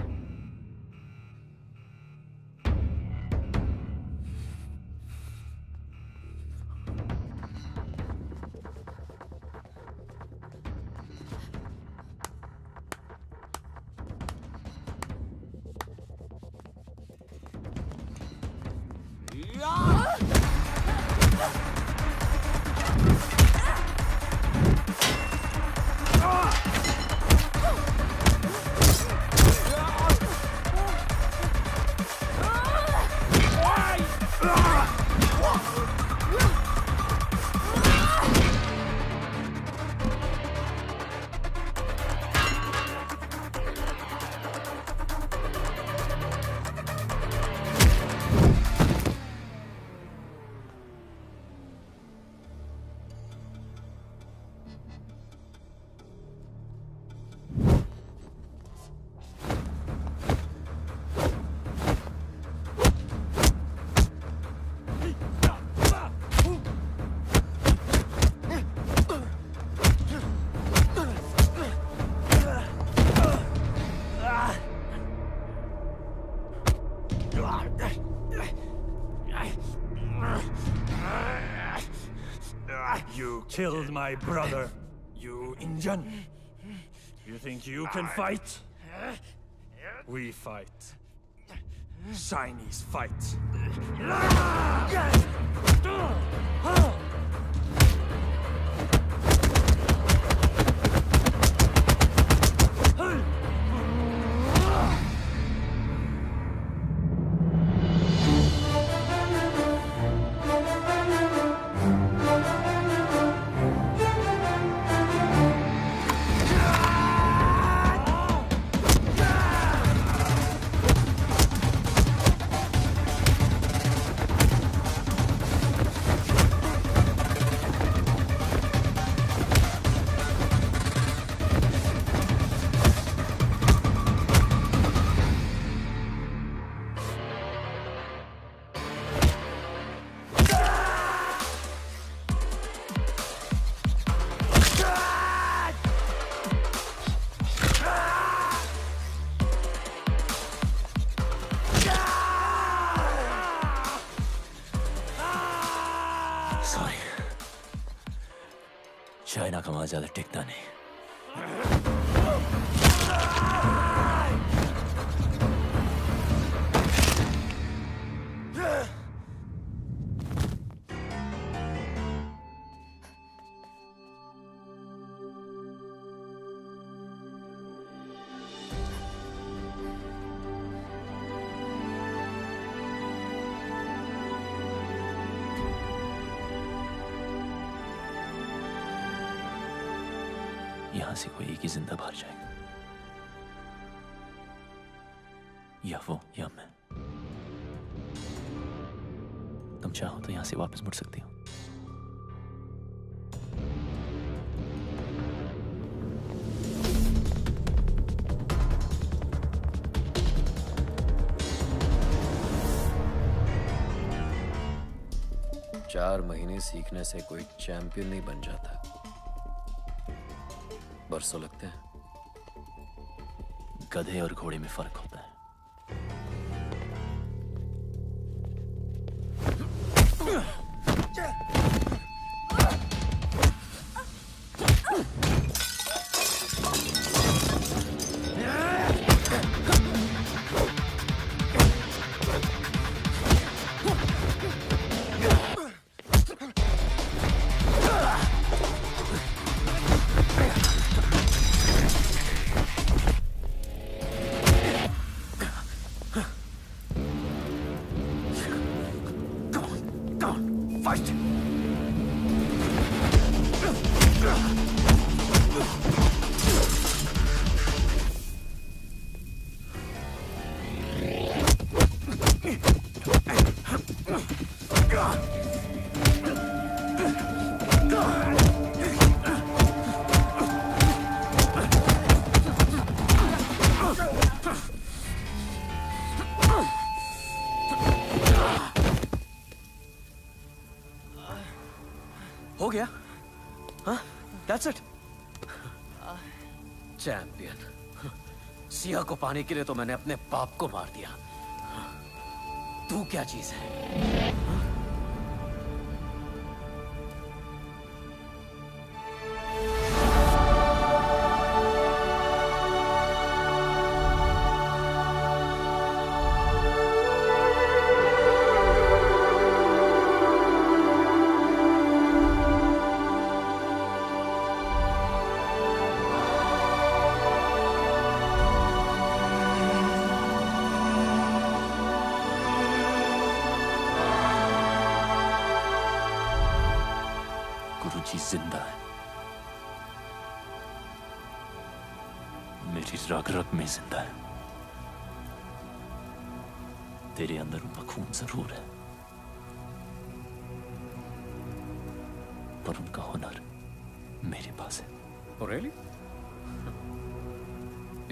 S20: killed my brother. You Indian. You think you can fight? We fight. Chinese fight.
S7: China का माल ज्यादा टिकता नहीं। यहां से कोई एक ही जिंदा बाहर जाएगा, या वो या मैं। तुम चाहो तो यहां से वापस मुड़ सकती हो।
S12: चार महीने सीखने से कोई चैंपियन नहीं बन जाता, बरसों लगते हैं।
S7: गधे और घोड़े में फर्क होता है।
S12: हो गया? हाँ? That's it? चैंपियन। सिया को पाने के लिए तो मैंने अपने बाप को मार दिया। तू क्या चीज है?
S7: गुरुजी जिंदा है, मेरी रग रग में जिंदा है। तेरे अंदर उनका खून जरूर है, पर उनका हुनर मेरे पास है।
S12: Oh, really?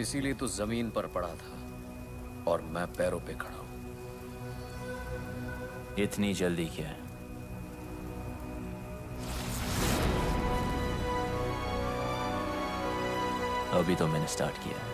S12: इसीलिए तो जमीन पर पड़ा था और मैं पैरों पे खड़ा हूं।
S7: इतनी जल्दी क्या है? अभी तो मैंने स्टार्ट किया है।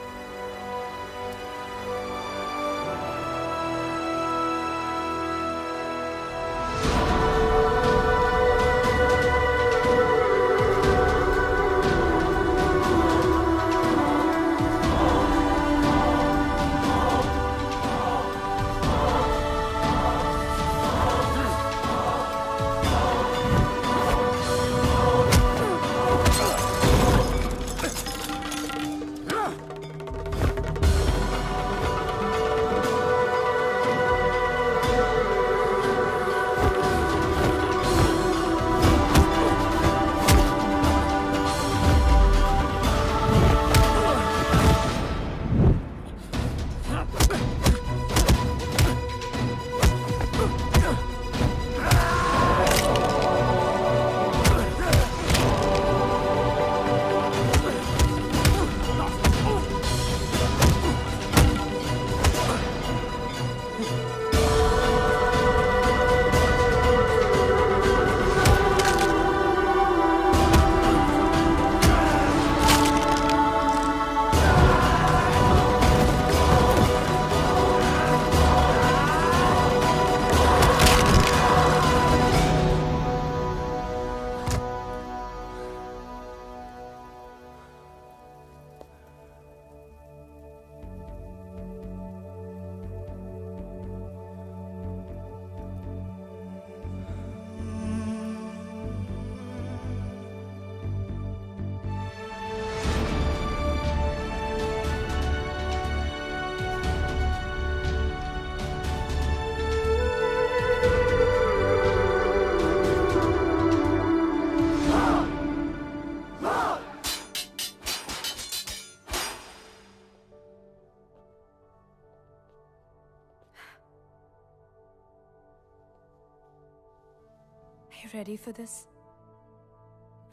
S3: you ready for this?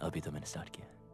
S7: अभी तो मैंने स्टार्ट किया है।